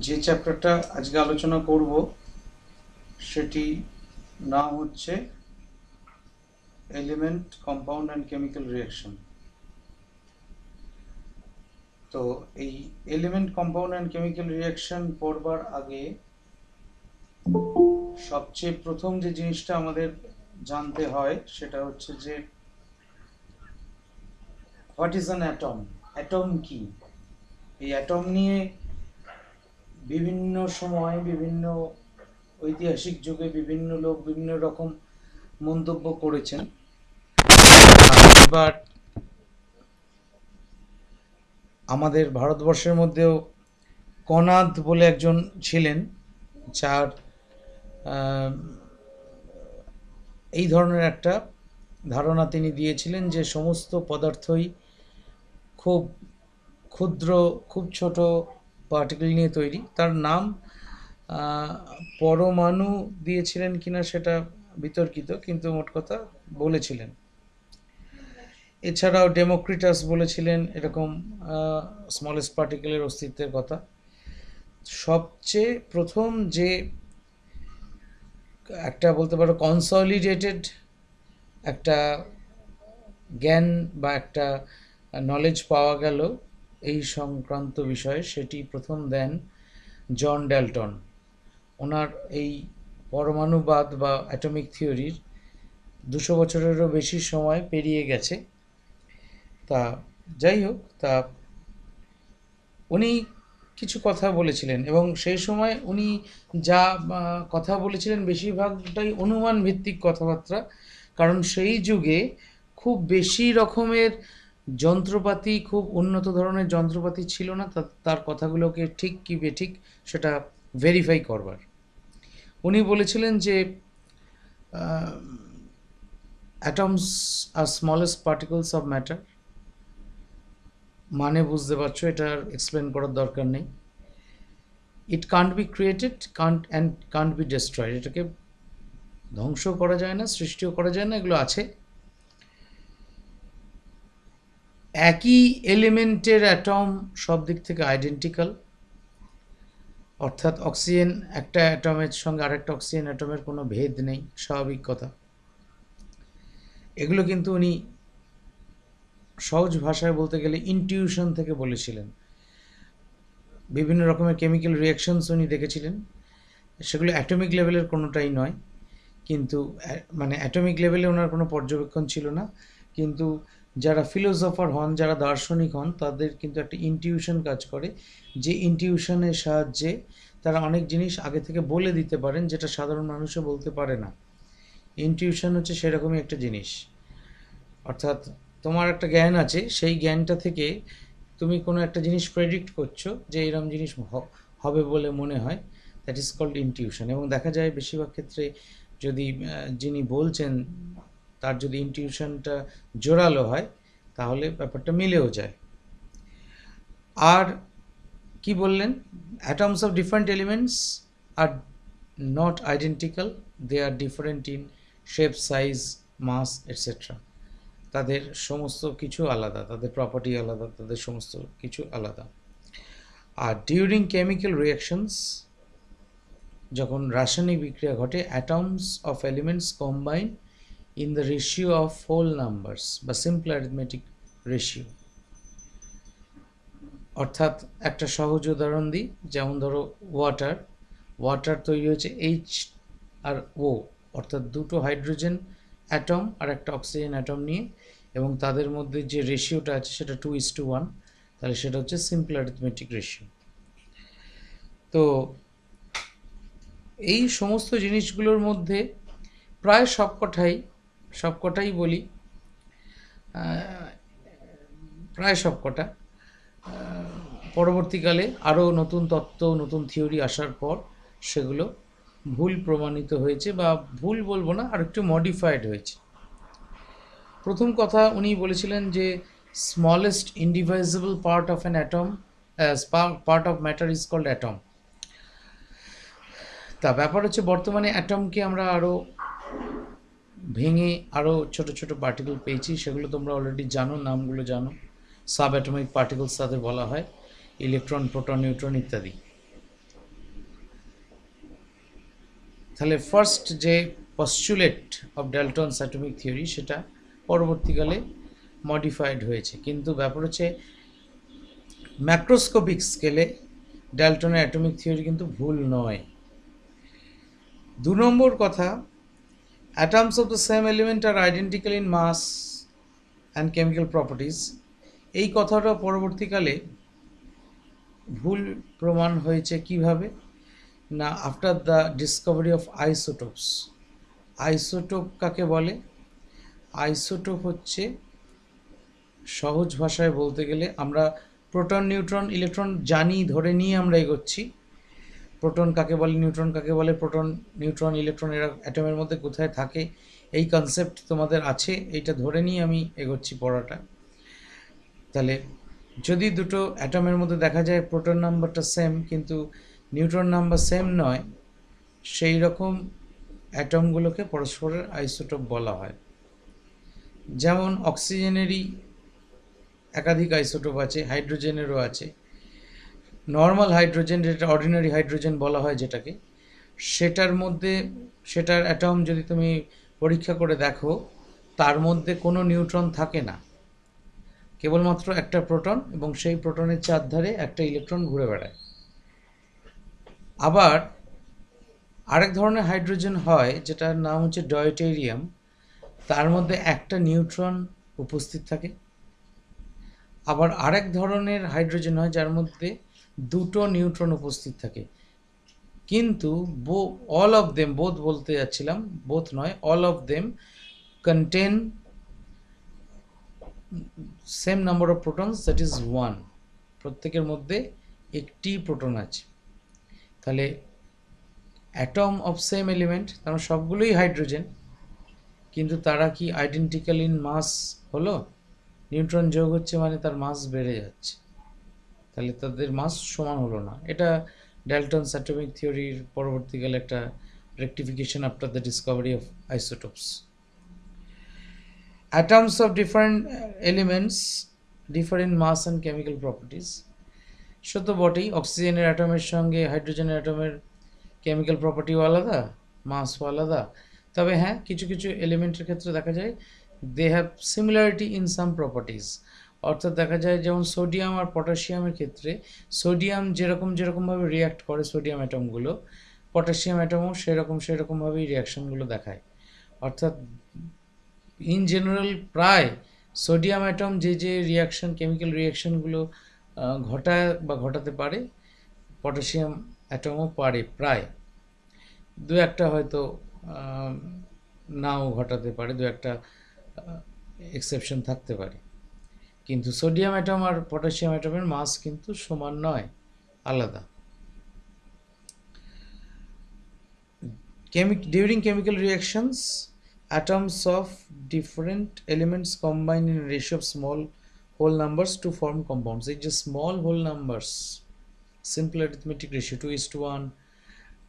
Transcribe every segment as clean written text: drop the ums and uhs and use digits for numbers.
যে চ্যাপ্টারটা আজকে আলোচনা করব সেটি নাম হচ্ছে element, compound and chemical reaction. তো এই element, compound and chemical reaction পড়বার আগে সবচেয়ে প্রথম যে জিনিসটা আমাদের জানতে হয় সেটা হচ্ছে যে what is an atom. Atom কি? এই অ্যাটম নিয়ে বিভিন্ন সময়, বিভিন্ন ঐতিহাসিক যুগে বিভিন্ন লোক বিভিন্ন রকম মন্তব্য করেছেন। এবার আমাদের ভারতবর্ষের মধ্যেও কনাদ বলে একজন ছিলেন, যার এই ধরনের একটা ধারণা তিনি দিয়েছিলেন যে সমস্ত পদার্থই খুব ক্ষুদ্র, খুব ছোট পার্টিকেল নিয়ে তৈরি। তার নাম পরমাণু দিয়েছিলেন কিনা সেটা বিতর্কিত, কিন্তু মোট কথা বলেছিলেন। এছাড়াও ডেমোক্রিটাস বলেছিলেন এরকম স্মলেস্ট পার্টিকেলের অস্তিত্বের কথা। সবচেয়ে প্রথম যে একটা বলতে পারো কনসলিডেটেড একটা জ্ঞান বা একটা নলেজ পাওয়া গেল এই সংক্রান্ত বিষয়ে, সেটি প্রথম দেন জন ড্যালটন। ওনার এই পরমাণুবাদ বা অ্যাটমিক থিওরির 200 বছরেরও বেশি সময় পেরিয়ে গেছে। তা যাই হোক, তা উনি কিছু কথা বলেছিলেন এবং সেই সময় উনি যা কথা বলেছিলেন বেশিরভাগটাই অনুমান ভিত্তিক কথাবার্তা, কারণ সেই যুগে খুব বেশি রকমের যন্ত্রপাতি, খুব উন্নত ধরনের যন্ত্রপাতি ছিল না তার কথাগুলোকে ঠিক কি বেঠিক সেটা ভেরিফাই করবার। উনি বলেছিলেন যে atoms R smallest particles of matter. মানে বুঝতে পারছো, এটা এক্সপ্লেন করার দরকার নেই। It can't be created can't be destroyed. এটাকে ধ্বংস করা যায় না, সৃষ্টিও করা যায় না, এগুলো আছে। একই এলিমেন্টের অ্যাটম সব দিক থেকে আইডেন্টিক্যাল, অর্থাৎ অক্সিজেন একটা অ্যাটমের সঙ্গে আরেকটা অক্সিজেন অ্যাটমের কোনো ভেদ নেই, স্বাভাবিক কথা। এগুলো কিন্তু উনি সহজ ভাষায় বলতে গেলে ইনটিউশন থেকে বলেছিলেন। বিভিন্ন রকমের কেমিক্যাল রিয়াকশনস উনি দেখেছিলেন, সেগুলো অ্যাটমিক লেভেলের কোনোটাই নয়, কিন্তু মানে অ্যাটমিক লেভেলে ওনার কোনো পর্যবেক্ষণ ছিল না। কিন্তু যারা ফিলোসফার হন, যারা দার্শনিক হন, তাদের কিন্তু একটা ইনটিউশন কাজ করে, যে ইনটিউশনের সাহায্যে তারা অনেক জিনিস আগে থেকে বলে দিতে পারেন যেটা সাধারণ মানুষও বলতে পারে না। ইনটিউশন হচ্ছে সেরকমই একটা জিনিস। অর্থাৎ তোমার একটা জ্ঞান আছে, সেই জ্ঞানটা থেকে তুমি কোনো একটা জিনিস প্রেডিক্ট করছো যে এরকম জিনিস হবে বলে মনে হয়, দ্যাট ইজ কল্ড ইনটিউশন। এবং দেখা যায় বেশিরভাগ ক্ষেত্রে যদি যিনি বলছেন তার যদি ইনটিউশনটা জোরালো হয় তাহলে ব্যাপারটা মিলেও যায়। আর কি বললেন? Atoms of different elements are not identical, they are different in shape, size, mass etcetera. তাদের সমস্ত কিছু আলাদা, তাদের প্রপার্টি আলাদা, তাদের সমস্ত কিছু আলাদা। আর ডিউরিং কেমিক্যাল রিয়াকশনস, যখন রাসায়নিক বিক্রিয়া ঘটে, atoms of elements combine in the ratio of whole numbers বা সিম্পল অ্যারিথমেটিক রেশিও। অর্থাৎ একটা সহজ উদাহরণ দিই, যেমন ধরো ওয়াটার তৈরি হচ্ছে এইচ আর ও, অর্থাৎ দুটো হাইড্রোজেন অ্যাটম আর একটা অক্সিজেন অ্যাটম নিয়ে, এবং তাদের মধ্যে যে রেশিওটা আছে সেটা 2:1, তাহলে সেটা হচ্ছে সিম্পল অ্যারিথমেটিক রেশিও। তো এই সমস্ত জিনিসগুলোর মধ্যে প্রায় সবকটাই বলি, প্রায় সবকটা পরবর্তীকালে আরও নতুন তত্ত্ব, নতুন থিওরি আসার পর সেগুলো ভুল প্রমাণিত হয়েছে, বা ভুল বলবো না, আর একটু মডিফাইড হয়েছে। প্রথম কথা উনি বলেছিলেন যে smallest indivisible part of an atom, part of matter is called atom. তা ব্যাপার হচ্ছে বর্তমানে অ্যাটমকে আমরা আরও ভেঙে আরও ছোট ছোট পার্টিকেল পেয়েছি, সেগুলো তোমরা অলরেডি জানো, নামগুলো জানো। সাব অ্যাটমিক পার্টিকেলস তাদের বলা হয়, ইলেকট্রন, প্রোটন, নিউট্রন ইত্যাদি। তাহলে ফার্স্ট যে পস্টুলেট অফ ডাল্টনস অ্যাটমিক থিওরি সেটা পরবর্তীকালে মডিফাইড হয়েছে, কিন্তু ব্যাপার হচ্ছে ম্যাক্রোস্কোপিক স্কেলে ডাল্টনের অ্যাটমিক থিওরি কিন্তু ভুল নয়। 2 নম্বর কথা, atoms of the same element are identical in mass and chemical properties, এই কথাটা পরবর্তীকালে ভুল প্রমাণ হয়েছে কিভাবে না, after the discovery of isotopes. Isotope কাকে বলে? আইসোটোপ হচ্ছে, সহজ ভাষায় বলতে গেলে, আমরা প্রোটন নিউট্রন ইলেকট্রন জানি, ধরে নিয়ে আমরা এগোচ্ছি। প্রোটন কাকে বলে, নিউট্রন কাকে বলে, প্রোটন নিউট্রন ইলেকট্রন এরা অ্যাটমের মধ্যে কোথায় থাকে, এই কনসেপ্ট তোমাদের আছে, এইটা ধরে নিয়ে আমি এগোচ্ছি পড়াটা। তাহলে যদি দুটো অ্যাটমের মধ্যে দেখা যায় প্রোটন নাম্বারটা সেম কিন্তু নিউট্রন নাম্বার সেম নয়, সেই রকম অ্যাটমগুলোকে পরস্পরের আইসোটোপ বলা হয়। যেমন অক্সিজেনেরই একাধিক আইসোটোপ আছে, হাইড্রোজেনেরও আছে। নর্মাল হাইড্রোজেন, যেটা অর্ডিনারি হাইড্রোজেন বলা হয় যেটাকে, সেটার মধ্যে, সেটার অ্যাটম যদি তুমি পরীক্ষা করে দেখো, তার মধ্যে কোনো নিউট্রন থাকে না, কেবলমাত্র একটা প্রোটন, এবং সেই প্রোটনের চারধারে একটা ইলেকট্রন ঘুরে বেড়ায়। আবার আরেক ধরনের হাইড্রোজেন হয় যেটার নাম হচ্ছে ডয়টেরিয়াম, তার মধ্যে একটা নিউট্রন উপস্থিত থাকে। আবার আরেক ধরনের হাইড্রোজেন হয় যার মধ্যে দুটো নিউট্রন উপস্থিত থাকে, কিন্তু অল অফ দেম, বোথ বলতে যাচ্ছিলাম, বোথ নয়, all of them contain same number of protons, that is 1। প্রত্যেকের মধ্যে একটি প্রোটন আছে। তাহলে অ্যাটম অফ সেম এলিমেন্ট, তার সবগুলোই হাইড্রোজেন, কিন্তু তারা কি আইডেন্টিক্যাল ইন মাস হলো? নিউট্রন যোগ হচ্ছে মানে তার মাস বেড়ে যাচ্ছে, তাহলে তাদের মাস সমান হলো না। এটা ডাল্টনস অ্যাটমিক থিওরির পরবর্তীকালে একটা rectification after the discovery of isotopes. Atoms of different elements differ in mass and chemical properties. সত্য বটেই, অক্সিজেনের অ্যাটমের সঙ্গে হাইড্রোজেনের অ্যাটমের কেমিক্যাল প্রপার্টিও আলাদা, মাসও আলাদা। তবে হ্যাঁ, কিছু কিছু এলিমেন্টের ক্ষেত্রে দেখা যায় they have similarity in some properties. অর্থাৎ দেখা যায় যেমন সোডিয়াম আর পটাশিয়ামের ক্ষেত্রে, সোডিয়াম যেরকমভাবে রিয়াক্ট করে সোডিয়াম অ্যাটমগুলো, পটাশিয়াম অ্যাটমও সেরকমভাবেই রিয়াকশনগুলো দেখায়। অর্থাৎ ইন জেনারেল প্রায় সোডিয়াম অ্যাটম যে রিয়াকশন, কেমিক্যাল রিয়াকশনগুলো ঘটায় বা ঘটাতে পারে, পটাশিয়াম অ্যাটমও পারে প্রায়। দু একটা হয়তো নাও ঘটাতে পারে, দু একটা এক্সেপশন থাকতে পারে, কিন্তু সোডিয়াম অ্যাটম আর পটাশিয়াম অ্যাটমের মাস কিন্তু সমান নয়, আলাদা। During chemical reactions, atoms of different elements combine in a ratio of small whole numbers to form compounds. এই যে small whole numbers, simple arithmetic ratio 2:1,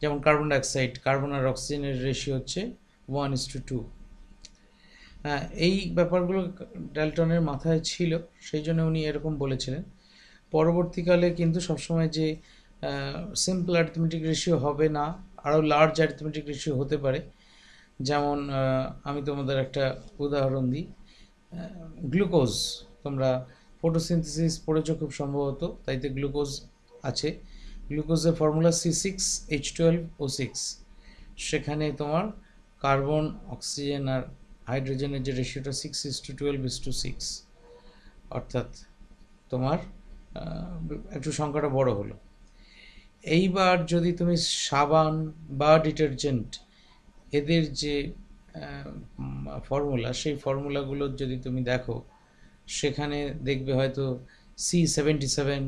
যেমন কার্বন ডাইঅক্সাইড, কার্বন আর অক্সিজেনের রেশিও হচ্ছে 1:2। হ্যাঁ, এই ব্যাপারগুলো ডাল্টনের মাথায় ছিল, সেই জন্য উনি এরকম বলেছিলেন। পরবর্তীকালে কিন্তু সবসময় যে সিম্পল অ্যারিথমেটিক রেশিও হবে না, আরও লার্জ অ্যারিথমেটিক রেশিও হতে পারে। যেমন আমি তোমাদের একটা উদাহরণ দিই, গ্লুকোজ, তোমরা ফটোসিনথেসিস পড়েছো খুব সম্ভবত, তাইতে গ্লুকোজ আছে। গ্লুকোজের ফর্মুলা C6H12O6, সেখানে তোমার কার্বন, অক্সিজেন আর হাইড্রোজেনের যে রেশিওটা 6:12:6, অর্থাৎ তোমার একটু সংখ্যাটা বড় হলো। এইবার যদি তুমি সাবান বা ডিটারজেন্ট এদের যে ফর্মুলা, সেই ফর্মুলাগুলো যদি তুমি দেখো, সেখানে দেখবে হয়তো C77,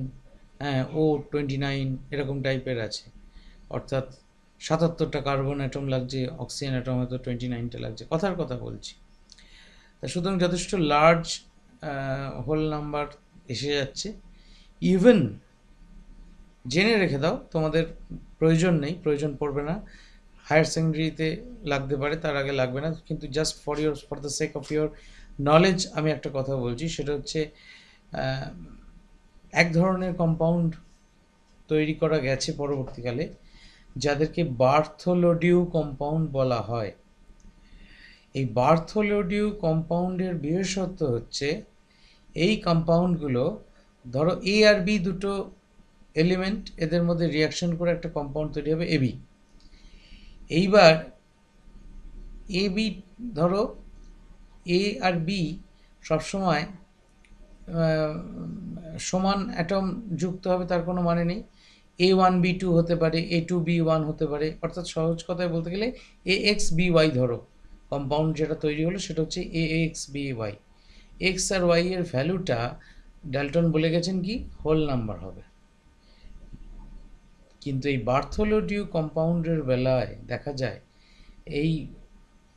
O29 এরকম টাইপের আছে, অর্থাৎ 77টা কার্বন অ্যাটম লাগছে, অক্সিজেন অ্যাটম হয়তো 29টা লাগছে, কথার কথা বলছি। তা সুতরাং যথেষ্ট লার্জ হোল নাম্বার এসে যাচ্ছে। ইভেন জেনে রেখে দাও, তোমাদের প্রয়োজন নেই, প্রয়োজন পড়বে না, হায়ার সেকেন্ডারিতে লাগতে পারে, তার আগে লাগবে না, কিন্তু just for the sake of your knowledge আমি একটা কথা বলছি, সেটা হচ্ছে এক ধরনের কম্পাউন্ড তৈরি করা গেছে পরবর্তীকালে, যাদেরকে বার্থোলোডিউ কম্পাউন্ড বলা হয়। এই বার্থোলোডিউ কম্পাউন্ডের বিশেষত্ব হচ্ছে এই কম্পাউন্ডগুলো, ধরো এ আর বি দুটো এলিমেন্ট, এদের মধ্যে রিয়াকশন করে একটা কম্পাউন্ড তৈরি হবে এবি। এইবার এবি, ধরো এ আর বি সবসময় সমান অ্যাটম যুক্ত হবে তার কোনো মানে নেই। A1 B2 হতে পারে, A2B1 হতে পারে। অর্থাৎ সহজ কথায় বলতে গেলে AXBY, ধরো কম্পাউন্ড যেটা তৈরি হলো সেটা হচ্ছে AXBY। এক্স আর ওয়াই এর ভ্যালুটা ডাল্টন বলে গেছেন কি হোল নাম্বার হবে। কিন্তু এই বার্থোলোডিউ কম্পাউন্ডের বেলায় দেখা যায় এই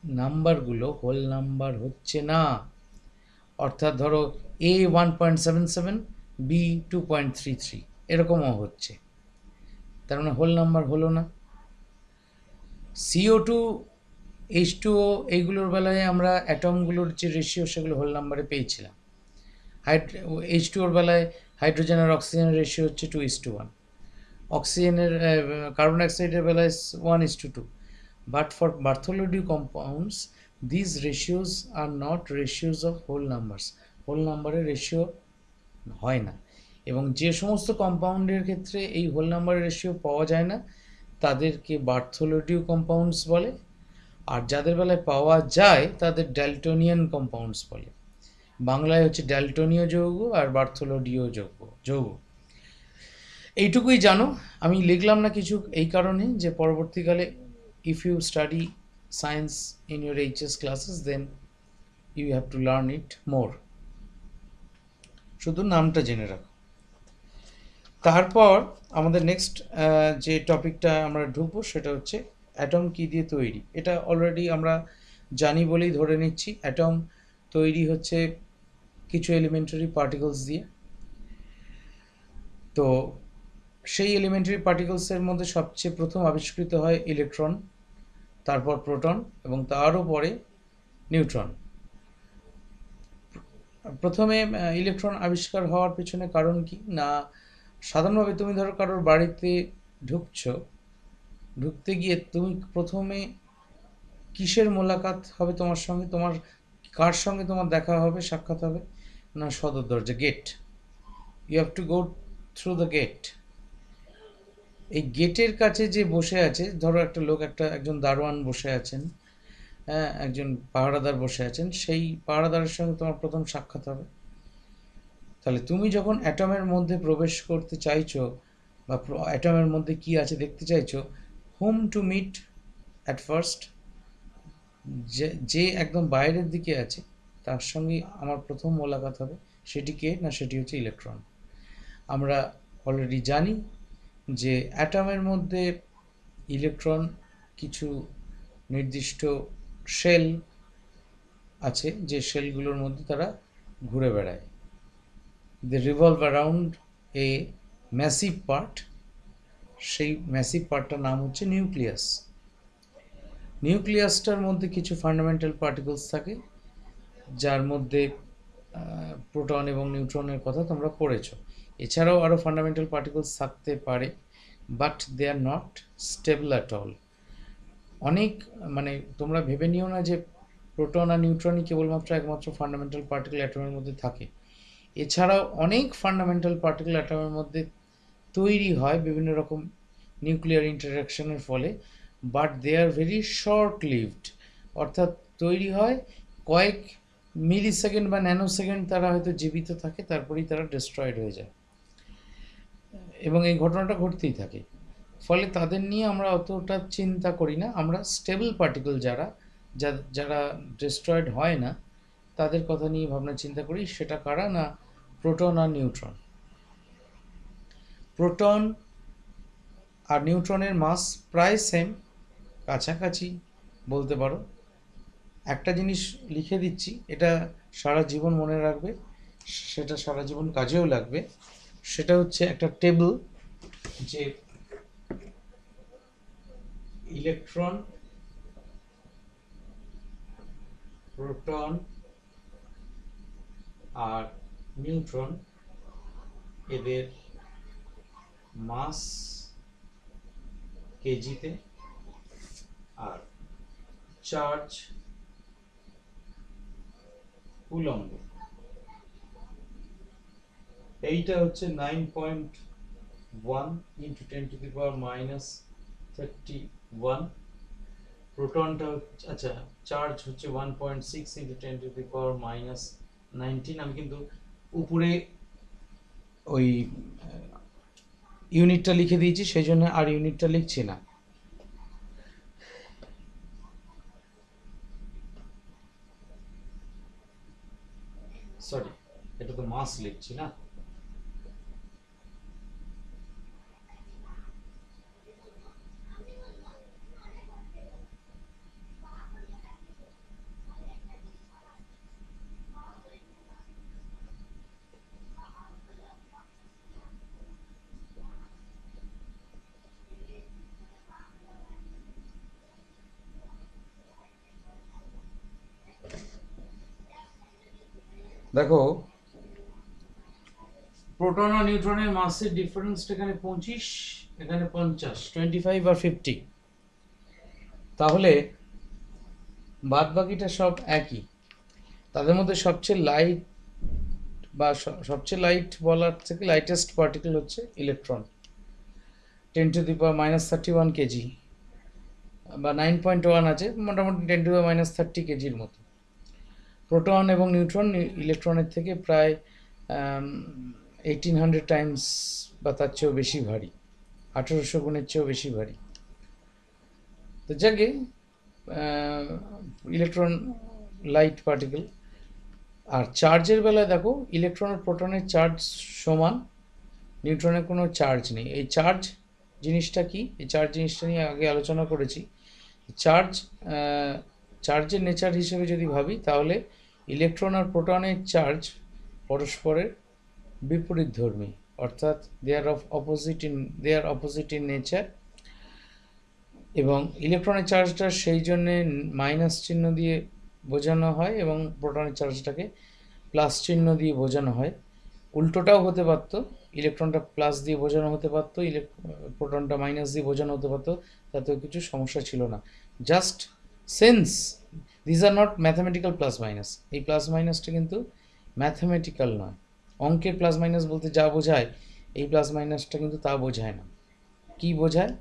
নাম্বারগুলো হোল নাম্বার হচ্ছে না। অর্থাৎ ধরো A 1.77, B 2.33 এরকমও হচ্ছে, তার মানে হোল নাম্বার হলো না। CO2, H2O এইগুলোর বেলায় আমরা অ্যাটমগুলোর যে রেশিও সেগুলো হোল নাম্বারে পেয়েছিলাম। H2ওর বেলায় হাইড্রোজেন আর অক্সিজেনের রেশিও হচ্ছে 2:1, অক্সিজেনের কার্বন ডাইঅক্সাইডের বেলায় 1:2। But for Bartholomew compounds, these ratios are not ratios of whole numbers. Whole নাম্বারের রেশিও হয় না, এবং যে সমস্ত কম্পাউন্ডের ক্ষেত্রে এই হোল নাম্বারের রেশিও পাওয়া যায় না তাদেরকে বার্থোলোডিউ কম্পাউন্ডস বলে, আর যাদের বেলায় পাওয়া যায় তাদের ড্যালটোনিয়ান কম্পাউন্ডস বলে। বাংলায় হচ্ছে ড্যালটোনীয় যৌগ আর বার্থোলোডিও যৌগ। এইটুকুই জানো। আমি লিখলাম না কিছু এই কারণে যে পরবর্তীকালে if you study science in your HS classes, then you have to learn it more. শুধু নামটা জেনে রাখো। তারপর আমাদের নেক্সট যে টপিকটা আমরা ঢুকবো সেটা হচ্ছে অ্যাটম কী দিয়ে তৈরি। এটা অলরেডি আমরা জানি বলেই ধরে নিচ্ছি। অ্যাটম তৈরি হচ্ছে কিছু এলিমেন্টারি পার্টিকলস দিয়ে। তো সেই এলিমেন্টারি পার্টিকলসের মধ্যে সবচেয়ে প্রথম আবিষ্কৃত হয় ইলেকট্রন, তারপর প্রোটন এবং তারও পরে নিউট্রন। প্রথমে ইলেকট্রন আবিষ্কার হওয়ার পেছনে কারণ কি না, সাধারণভাবে তুমি ধরো কারোর বাড়িতে ঢুকতে গিয়ে তুমি প্রথমে কিসের মোলাকাত হবে তোমার সঙ্গে, তোমার কার সঙ্গে তোমার দেখা হবে, সাক্ষাৎ হবে? না, সদর দরজা, gate. You have to go through the gate. এই গেটের কাছে যে বসে আছে, ধরো একটা লোক, একজন দারোয়ান বসে আছেন, হ্যাঁ, একজন পাহারাদার বসে আছেন, সেই পাহারাদারের সঙ্গে তোমার প্রথম সাক্ষাৎ হবে। তাহলে তুমি যখন অ্যাটমের মধ্যে প্রবেশ করতে চাইছো বা অ্যাটমের মধ্যে কি আছে দেখতে চাইছো, হুম টু মিট অ্যাট ফার্স্ট, যে একদম বাইরের দিকে আছে তার সঙ্গে আমার প্রথম মোলাকাত হবে। সেটি কে না, সেটি হচ্ছে ইলেকট্রন। আমরা অলরেডি জানি যে অ্যাটমের মধ্যে ইলেকট্রন কিছু নির্দিষ্ট শেল আছে, যে শেলগুলোর মধ্যে তারা ঘুরে বেড়ায়। They revolve around a massive part. সেই ম্যাসিভ পার্টটার নাম হচ্ছে নিউক্লিয়াস। নিউক্লিয়াসটার মধ্যে কিছু ফান্ডামেন্টাল পার্টিকলস থাকে, যার মধ্যে প্রোটন এবং নিউট্রনের কথা তোমরা পড়েছো। এছাড়াও আরও ফান্ডামেন্টাল পার্টিকলস থাকতে পারে, but they are not stable at all. অনেক, মানে তোমরা ভেবে নিও না যে প্রোটন আর নিউট্রনই কেবলমাত্র একমাত্র ফান্ডামেন্টাল পার্টিকেল অ্যাটমের মধ্যে থাকে। এছাড়াও অনেক ফান্ডামেন্টাল পার্টিকেল অ্যাটমের মধ্যে তৈরি হয় বিভিন্ন রকম নিউক্লিয়ার ইন্টারাকশনের ফলে, but they are very short lived. অর্থাৎ তৈরি হয় কয়েক মিলি সেকেন্ড বা ন্যানো সেকেন্ড তারা হয়তো জীবিত থাকে, তারপরেই তারা ডিস্ট্রয়েড হয়ে যায়, এবং এই ঘটনাটা ঘটতেই থাকে। ফলে তাদের নিয়ে আমরা অতটা চিন্তা করি না। আমরা স্টেবল পার্টিকেল যারা ডিস্ট্রয়েড হয় না তাদের কথা নিয়ে ভাবনা চিন্তা করি। সেটা কারা না, প্রোটন আর নিউট্রন। প্রোটন আর নিউট্রনের মাস প্রায় সেম, কাছাকাছি বলতে পারো। একটা জিনিস লিখে দিচ্ছি, এটা সারা জীবন মনে রাখবে, সেটা সারা জীবন কাজেও লাগবে। সেটা হচ্ছে একটা টেবিল, যে ইলেকট্রন, প্রোটন আর নিউট্রন, এদের মাস কেজিতে, আর চার্জ কুলম্ব, এইটা হচ্ছে 9.1 ইন্টু 10⁻⁻31। প্রোটনটা আচ্ছা চার্জ হচ্ছে 1.6 ইন্টু 10⁻⁻19। আমি কিন্তু উপরে ওই ইউনিটটা লিখে দিয়েছি, সেই জন্য আর ইউনিটটা লিখছি না। সরি, এটা তো মাস লিখছি না। দেখো, প্রোটন আর নিউট্রনের মাসের ডিফারেন্সটা এখানে 25, এখানে 50, 25 আর 50। তাহলে বাদ বাকিটা সব একই। তাদের মধ্যে সবচেয়ে লাইট বা সবচেয়ে লাইট বলার থেকে লাইটেস্ট পার্টিকেল হচ্ছে ইলেকট্রন, 10⁻31 কেজি বা 9.1 আছে, মোটামুটি 10⁻30 কেজির মতো। প্রোটন এবং নিউট্রন ইলেকট্রনের থেকে প্রায় 1800 টাইমস বা তার চেয়েও বেশি ভারী, 1800 গুণের চেয়েও বেশি ভারী। তো যাকে ইলেকট্রন লাইট পার্টিকেল। আর চার্জের বেলায় দেখো, ইলেকট্রন আর প্রোটনের চার্জ সমান, নিউট্রনের কোনো চার্জ নেই। এই চার্জ জিনিসটা কি, এই চার্জ জিনিসটা নিয়ে আগে আলোচনা করেছি। চার্জের নেচার হিসেবে যদি ভাবি, তাহলে ইলেকট্রন আর প্রোটনের চার্জ পরস্পরের বিপরীতধর্মী, অর্থাৎ দে আর অপোজিট ইন নেচার। এবং ইলেকট্রনের চার্জটা সেই জন্যে মাইনাস চিহ্ন দিয়ে বোঝানো হয় এবং প্রোটনের চার্জটাকে প্লাস চিহ্ন দিয়ে বোঝানো হয়। উল্টোটাও হতে পারত, ইলেকট্রনটা প্লাস দিয়ে বোঝানো হতে পারত, প্রোটনটা মাইনাস দিয়ে বোঝানো হতে পারত, তাতেও কিছু সমস্যা ছিল না। Just sense, this are not mathematical plus minus. এই প্লাস মাইনাসটা কিন্তু ম্যাথামেটিক্যাল নয়। অঙ্কের প্লাস মাইনাস বলতে যা বোঝায়, এই প্লাস মাইনাসটা কিন্তু তা বোঝায় না। কি বোঝায়?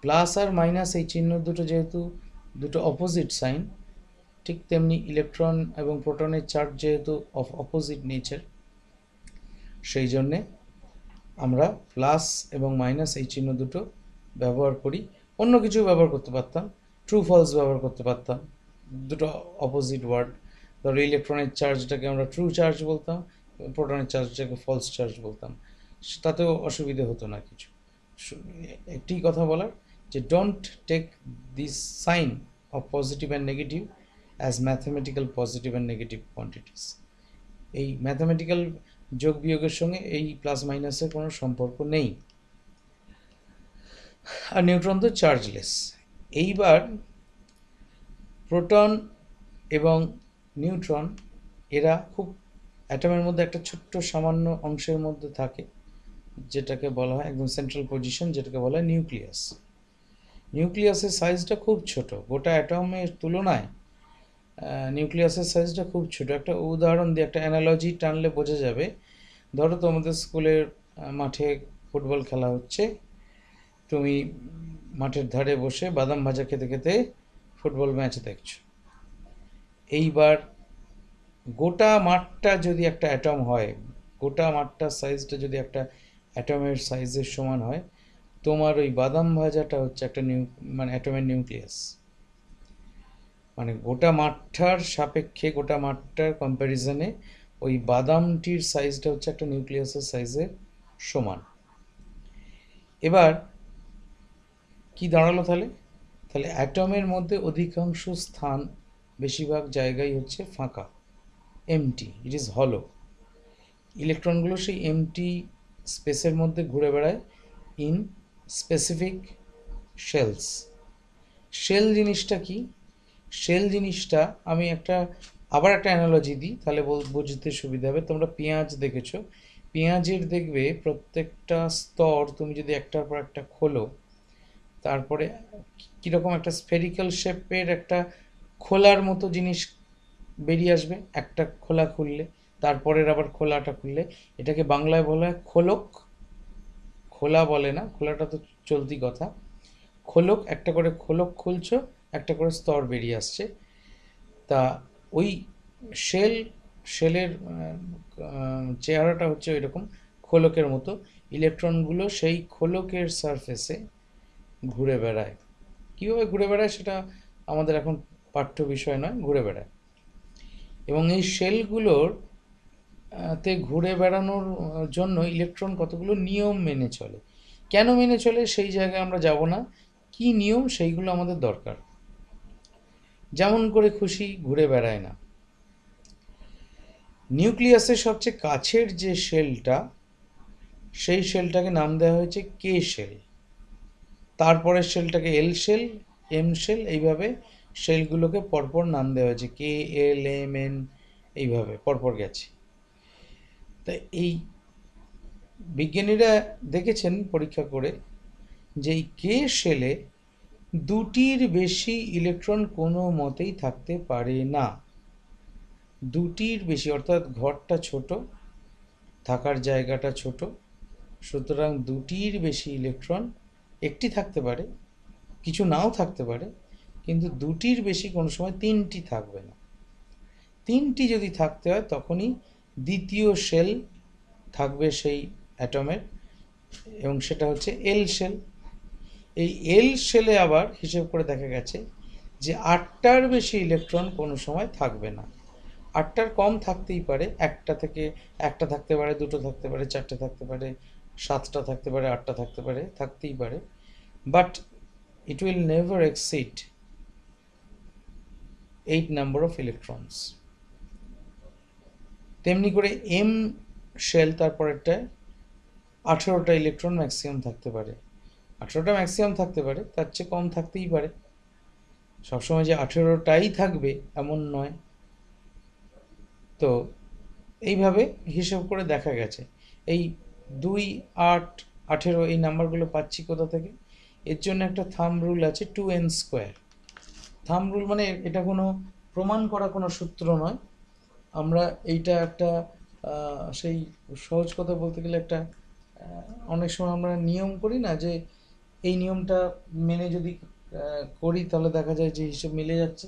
প্লাস আর মাইনাস এই চিহ্ন দুটো যেহেতু দুটো অপোজিট সাইন, ঠিক তেমনি ইলেকট্রন এবং প্রোটনের চার্জ যেহেতু অপোজিট নেচার, সেই জন্যে আমরা প্লাস এবং মাইনাস এই চিহ্ন দুটো ব্যবহার করি। অন্য কিছু ব্যবহার করতে পারতাম, ট্রু ফলস ব্যবহার করতে পারতাম, দুটো অপোজিট ওয়ার্ড। ধরো ইলেকট্রনের চার্জটাকে আমরা ট্রু চার্জ বলতাম, প্রোটনের চার্জটাকে ফলস চার্জ বলতাম, তাতেও অসুবিধে হতো না কিছু। একটি কথা বলার, যে don't take this sign of positive and negative as mathematical positive and negative quantities. এই ম্যাথামেটিক্যাল যোগ বিয়োগের সঙ্গে এই প্লাস মাইনাসের কোনো সম্পর্ক নেই। আর নিউট্রন তো চার্জলেস। এইবার প্রোটন এবং নিউট্রন এরা খুব অ্যাটমের মধ্যে একটা ছোট্ট সামান্য অংশের মধ্যে থাকে, যেটাকে বলা হয় একদম সেন্ট্রাল পজিশন, যেটাকে বলা হয় নিউক্লিয়াস। নিউক্লিয়াসের সাইজটা খুব ছোট, গোটা অ্যাটমের তুলনায় নিউক্লিয়াসের সাইজটা খুব ছোট। একটা উদাহরণ দিয়ে, একটা অ্যানালজি টানলে বোঝা যাবে। ধরো তোমাদের স্কুলের মাঠে ফুটবল খেলা হচ্ছে, তুমি মাঠের ধারে বসে বাদাম ভাজা খেতে খেতে ফুটবল ম্যাচ দেখছো। এইবার গোটা মাঠটা যদি একটা অ্যাটম হয়, গোটা মাঠটার সাইজটা যদি একটা অ্যাটমের সাইজের সমান হয়, তোমার ওই বাদাম ভাজাটা হচ্ছে একটা মানে অ্যাটমের নিউক্লিয়াস। মানে গোটা মাঠটার সাপেক্ষে, গোটা মাঠটার কম্প্যারিজনে ওই বাদামটির সাইজটা হচ্ছে একটা নিউক্লিয়াসের সাইজের সমান। এবার কি দাঁড়ালো তাহলে? তাহলে অ্যাটমের মধ্যে অধিকাংশ স্থান, বেশিরভাগ জায়গায় হচ্ছে ফাঁকা, এমটি, ইট ইজ হলো। ইলেকট্রনগুলো সেই এমটি স্পেসের মধ্যে ঘুরে বেড়ায় ইন স্পেসিফিক শেলস। শেল জিনিসটা কি? শেল জিনিসটা আমি আবার একটা অ্যানালজি দিই, তাহলে বুঝতে সুবিধা হবে। তোমরা পেঁয়াজ দেখেছো, পেঁয়াজের দেখবে প্রত্যেকটা স্তর তুমি যদি একটার পর একটা খোলো, তারপরে কীরকম একটা স্ফেরিক্যাল শেপের একটা খোলার মতো জিনিস বেরিয়ে আসবে একটা খোলা খুললে, তারপরের আবার খোলাটা খুললে। এটাকে বাংলায় বলা হয় খোলক। খোলা বলে না, খোলাটা তো চলতি কথা। খোলক, একটা করে খোলক খুলছো, একটা করে স্তর বেরিয়ে আসছে। তা ওই শেলের চেহারাটা হচ্ছে ওই রকম খোলকের মতো। ইলেকট্রনগুলো সেই খোলকের সারফেসে ঘুরে বেড়ায়। কীভাবে ঘুরে বেড়ায় সেটা আমাদের এখন পাঠ্য বিষয় নয়, ঘুরে বেড়ায়। এবং এই শেলগুলোর তে ঘুরে বেড়ানোর জন্য ইলেকট্রন কতগুলো নিয়ম মেনে চলে। কেন মেনে চলে সেই জায়গায় আমরা যাব না, কি নিয়ম সেইগুলো আমাদের দরকার। যেমন করে খুশি ঘুরে বেড়ায় না। নিউক্লিয়াসের সবচেয়ে কাছের যে শেলটা, সেই শেলটাকে নাম দেওয়া হয়েছে কে শেল। তারপরের শেলটাকে এল শেল, এম শেল, এইভাবে শেলগুলোকে পরপর নাম দেওয়া হয়েছে, কে, এল, এম, এন, এইভাবে পরপর গেছে। তাই এই বিজ্ঞানীরা দেখেছেন পরীক্ষা করে যে এই কে শেলে দুটির বেশি ইলেকট্রন কোনো মতেই থাকতে পারে না। দুটির বেশি, অর্থাৎ ঘরটা ছোট, থাকার জায়গাটা ছোট, সুতরাং দুটির বেশি ইলেকট্রন, একটি থাকতে পারে, কিছু নাও থাকতে পারে, কিন্তু দুটির বেশি কোনো সময় তিনটি থাকবে না। তিনটি যদি থাকতে হয় তখনই দ্বিতীয় শেল থাকবে সেই অ্যাটমের, এবং সেটা হচ্ছে এল শেল। এই এল শেলে আবার হিসেব করে দেখা গেছে যে 8টার বেশি ইলেকট্রন কোনো সময় থাকবে না। 8টার কম থাকতেই পারে, একটা থাকতে পারে, দুটো থাকতে পারে, চারটে থাকতে পারে, 7টা থাকতে পারে, 8টা থাকতে পারে, থাকতেই পারে, but it will never exceed 8 number of electrons. তেমনি করে এম শেল, তারপরেরটায় 18টা ইলেকট্রন ম্যাক্সিমাম থাকতে পারে। 18টা ম্যাক্সিমাম থাকতে পারে, তার চেয়ে কম থাকতেই পারে। সবসময় যে 18টাই থাকবে এমন নয়। তো এইভাবে হিসেব করে দেখা গেছে। এই 2, 8, 18 এই নাম্বারগুলো পাচ্ছি কোথা থেকে? এর জন্য একটা থাম্ব রুল আছে, 2n²। থাম্ব রুল মানে এটা কোনো প্রমাণ করা কোনো সূত্র নয়। আমরা এইটা একটা সেই সহজ কথা বলতে গেলে একটা অনেক সময় আমরা নিয়ম করি না, যে এই নিয়মটা মেনে যদি করি তাহলে দেখা যায় যে হিসেব মিলে যাচ্ছে।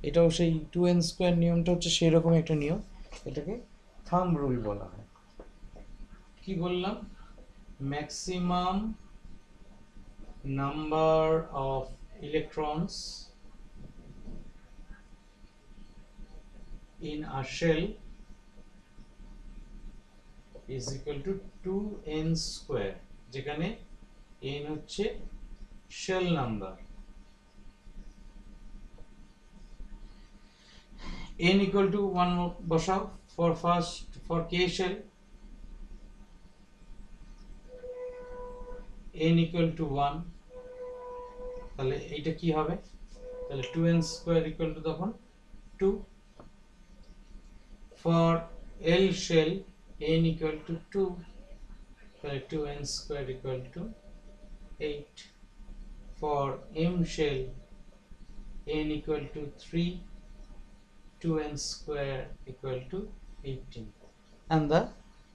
এটাও সেই 2n² নিয়মটা হচ্ছে সেই রকম একটা নিয়ম, এটাকে থাম্ব রুল বলা হয়। কি বললাম? Maximum number of electrons in a shell is equal to 2n², যেখানে n হচ্ছে shell number. n equal to 1 বসাও for k shell, n equal to 1, তাহলে এইটা কি হবে? তাহলে 2n² equal to তখন 2। for L shell n equal to 2, তাহলে 2n² equal to 8। for M shell n equal to 3, 2n² equal to 18, and the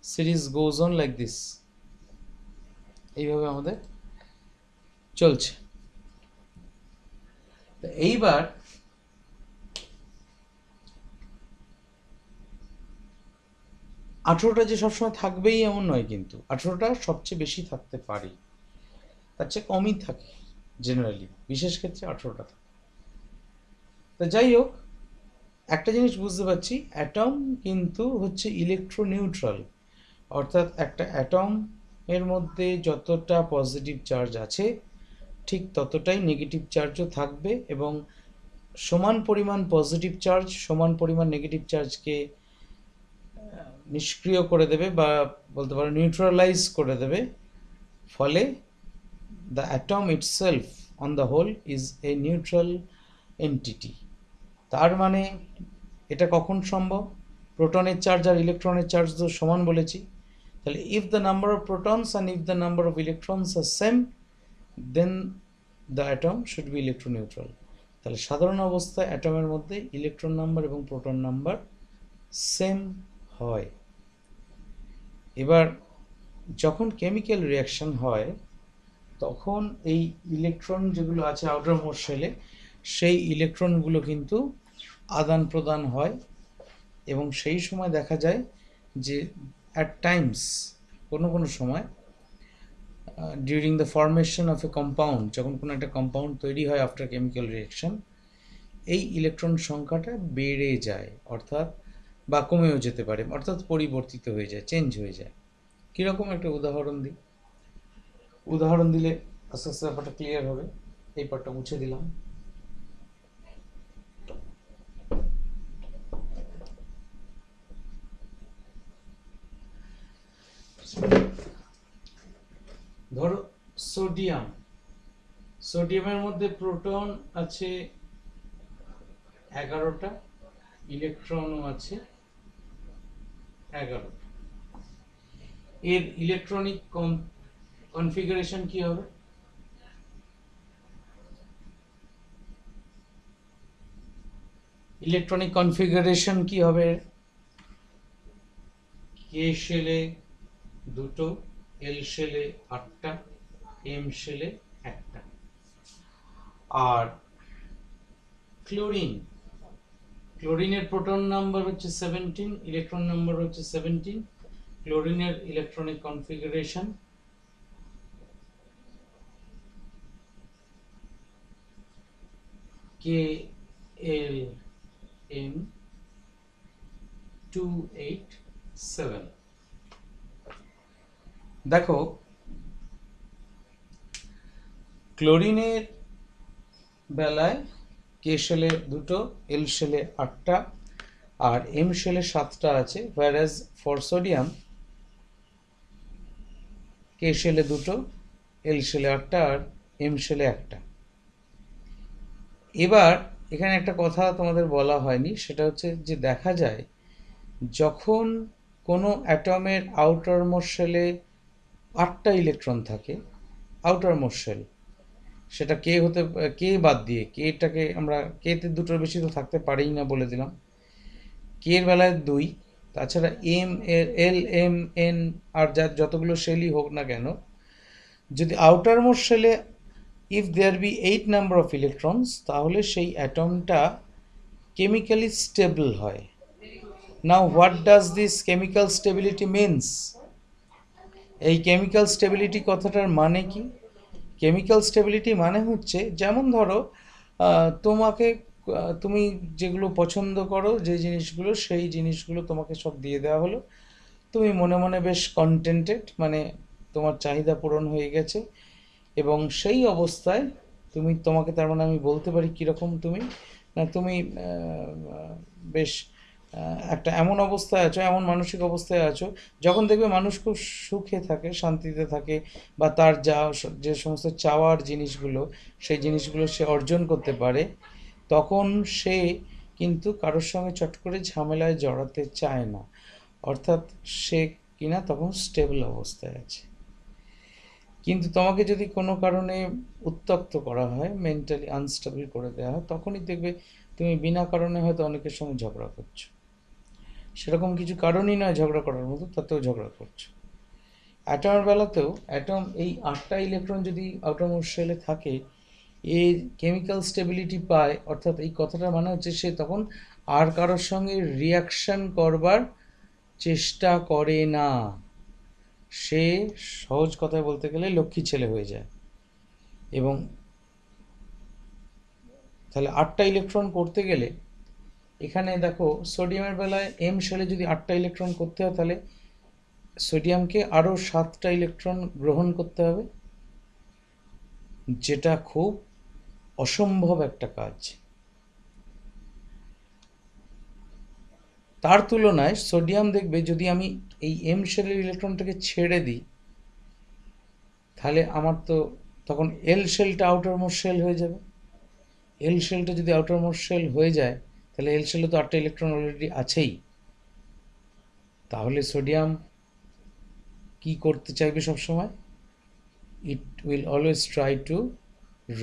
series goes on like this. এইভাবে আমাদের চলছে। এইবার আঠেরোটা যে সবসময় থাকবেই এমন নয়, কিন্তু 18টা সবচেয়ে বেশি থাকতে পারে, তার চেয়ে কমই থাকে জেনারেলি, বিশেষ ক্ষেত্রে 18টা থাকে। তা যাই হোক, একটা জিনিস বুঝতে পারছি, অ্যাটম কিন্তু হচ্ছে ইলেকট্রোনিউট্রাল, অর্থাৎ একটা অ্যাটম এর মধ্যে যতটা পজিটিভ চার্জ আছে ঠিক ততটাই নেগেটিভ চার্জও থাকবে, এবং সমান পরিমাণ পজিটিভ চার্জ সমান পরিমাণ নেগেটিভ চার্জকে নিষ্ক্রিয় করে দেবে, বা বলতে পারো নিউট্রালাইজ করে দেবে। ফলে the atom itself on the whole is a neutral entity. তার মানে এটা কখন সম্ভব? প্রোটনের চার্জ আর ইলেকট্রনের চার্জ তো সমান বলেছি, তাহলে if the number of protons and if the number of electrons are same, then the atom should be electroneutral. তাহলে সাধারণ অবস্থায় অ্যাটমের মধ্যে ইলেকট্রন নাম্বার এবং প্রোটন নাম্বার সেম হয়। এবার যখন কেমিক্যাল রিয়াকশন হয় তখন এই ইলেকট্রন যেগুলো আছে আউটার মোস্ট শেলে, সেই ইলেকট্রনগুলো কিন্তু আদান প্রদান হয় এবং সেই সময় দেখা যায় যে অ্যাট টাইমস কোনো সময় during the formation of A compound, যখন কোনো একটা কম্পাউন্ড তৈরি হয় আফটার কেমিক্যাল রিয়াকশন, এই ইলেকট্রন সংখ্যাটা বেড়ে যায়, অর্থাৎ বা কমেও যেতে পারে, অর্থাৎ পরিবর্তিত হয়ে যায়, চেঞ্জ হয়ে যায়। কীরকম একটা উদাহরণ দিই, উদাহরণ দিলে আস্তে আস্তে ব্যাপারটা ক্লিয়ার হবে। এই পার্টটা মুছে দিলাম। ধরো সোডিয়াম, সোডিয়ামের মধ্যে প্রোটন আছে 11টা, ইলেকট্রনও আছে 11টা। এর ইলেকট্রনিক কনফিগারেশন কি হবে? ইলেকট্রনিক কনফিগারেশন কি হবে? কে শেলে 2টো, এল শেলে 8টা, এম শেলে 1টা। আর ক্লোরিন, ক্লোরিনের প্রোটন নাম্বার হচ্ছে 17, ইলেকট্রন নাম্বার হচ্ছে 17। ক্লোরিনের ইলেকট্রনিক কনফিগারেশন কে এল এম 287। দেখো ক্লোরিনের বেলায় কে শেলে 2টো, এল শেলে 8টা আর এম শেলে 7টা আছে, whereas ফর সোডিয়াম কে শেলে 2টো, এল শেলে 8টা আর এম শেলে 1টা। এবার এখানে একটা কথা তোমাদের বলা হয়নি, সেটা হচ্ছে যে দেখা যায় যখন কোনো অ্যাটমের আউটার মোস্ট শেলে 8টা ইলেকট্রন থাকে, আউটার মোস্ট শেল, সেটা কে হতে, কে বাদ দিয়ে, কেটাকে আমরা কেতে 2টোর বেশি তো থাকতে পারেই না বলে দিলাম, কে এর বেলায় 2, তাছাড়া এম এর এল এম এন আর যার যতগুলো শেলই হোক না কেন, যদি আউটার মোস্ট শেলে if there be 8 number of electrons, তাহলে সেই অ্যাটমটা কেমিক্যালি স্টেবল হয়। Now what does this chemical stability means? এই কেমিক্যাল স্টেবিলিটি কথাটার মানে কি? কেমিক্যাল স্টেবিলিটি মানে হচ্ছে, যেমন ধরো তোমাকে তুমি যেগুলো পছন্দ করো, যে জিনিসগুলো, সেই জিনিসগুলো তোমাকে সব দিয়ে দেওয়া হলো, তুমি মনে মনে বেশ কন্টেন্টেড, মানে তোমার চাহিদা পূরণ হয়ে গেছে, এবং সেই অবস্থায় তোমাকে তার মানে আমি বলতে পারি কীরকম তুমি, না তুমি বেশ একটা এমন অবস্থায় আছো, এমন মানসিক অবস্থায় আছো, যখন দেখবে মানুষ খুব সুখে থাকে, শান্তিতে থাকে, বা তার যে সমস্ত চাওয়ার জিনিসগুলো, সেই জিনিসগুলো সে অর্জন করতে পারে, তখন সে কিন্তু কারোর সঙ্গে চট করে ঝামেলায় জড়াতে চায় না, অর্থাৎ সে কিনা তখন স্টেবল অবস্থায় আছে। কিন্তু তোমাকে যদি কোনো কারণে উত্ত্যক্ত করা হয়, মেন্টালি আনস্টেবল করে দেওয়া হয়, তখনই দেখবে তুমি বিনা কারণে হয়তো অনেকের সঙ্গে ঝগড়া করছো, সেরকম কিছু কারণই নয় ঝগড়া করার মতো, তাতেও ঝগড়া করছো। অ্যাটমের বেলাতেও অ্যাটম এই 8টা ইলেকট্রন যদি আউটার মোস্ট শেলে থাকে, এই কেমিক্যাল স্টেবিলিটি পায়, অর্থাৎ এই কথাটার মানে হচ্ছে সে তখন আর কারোর সঙ্গে রিয়াকশন করবার চেষ্টা করে না, সে সহজ কথায় বলতে গেলে লক্ষ্মী ছেলে হয়ে যায়। এবং তাহলে 8টা ইলেকট্রন করতে গেলে, এখানে দেখো সোডিয়ামের বেলায় এম শেলে যদি 8টা ইলেকট্রন করতে হয়, তাহলে সোডিয়ামকে আরও 7টা ইলেকট্রন গ্রহণ করতে হবে, যেটা খুব অসম্ভব একটা কাজ। তার তুলনায় সোডিয়াম দেখবে যদি আমি এই এম শেলের ইলেকট্রনটাকে ছেড়ে দিই, তাহলে আমার তো তখন এল শেলটা আউটার মোস্ট শেল হয়ে যাবে। এল শেলটা যদি আউটার মোস্ট শেল হয়ে যায়, তাহলে এল শেলে তো 8টা ইলেকট্রন অলরেডি আছেই। তাহলে সোডিয়াম কি করতে চাইবে সবসময়? It will always try to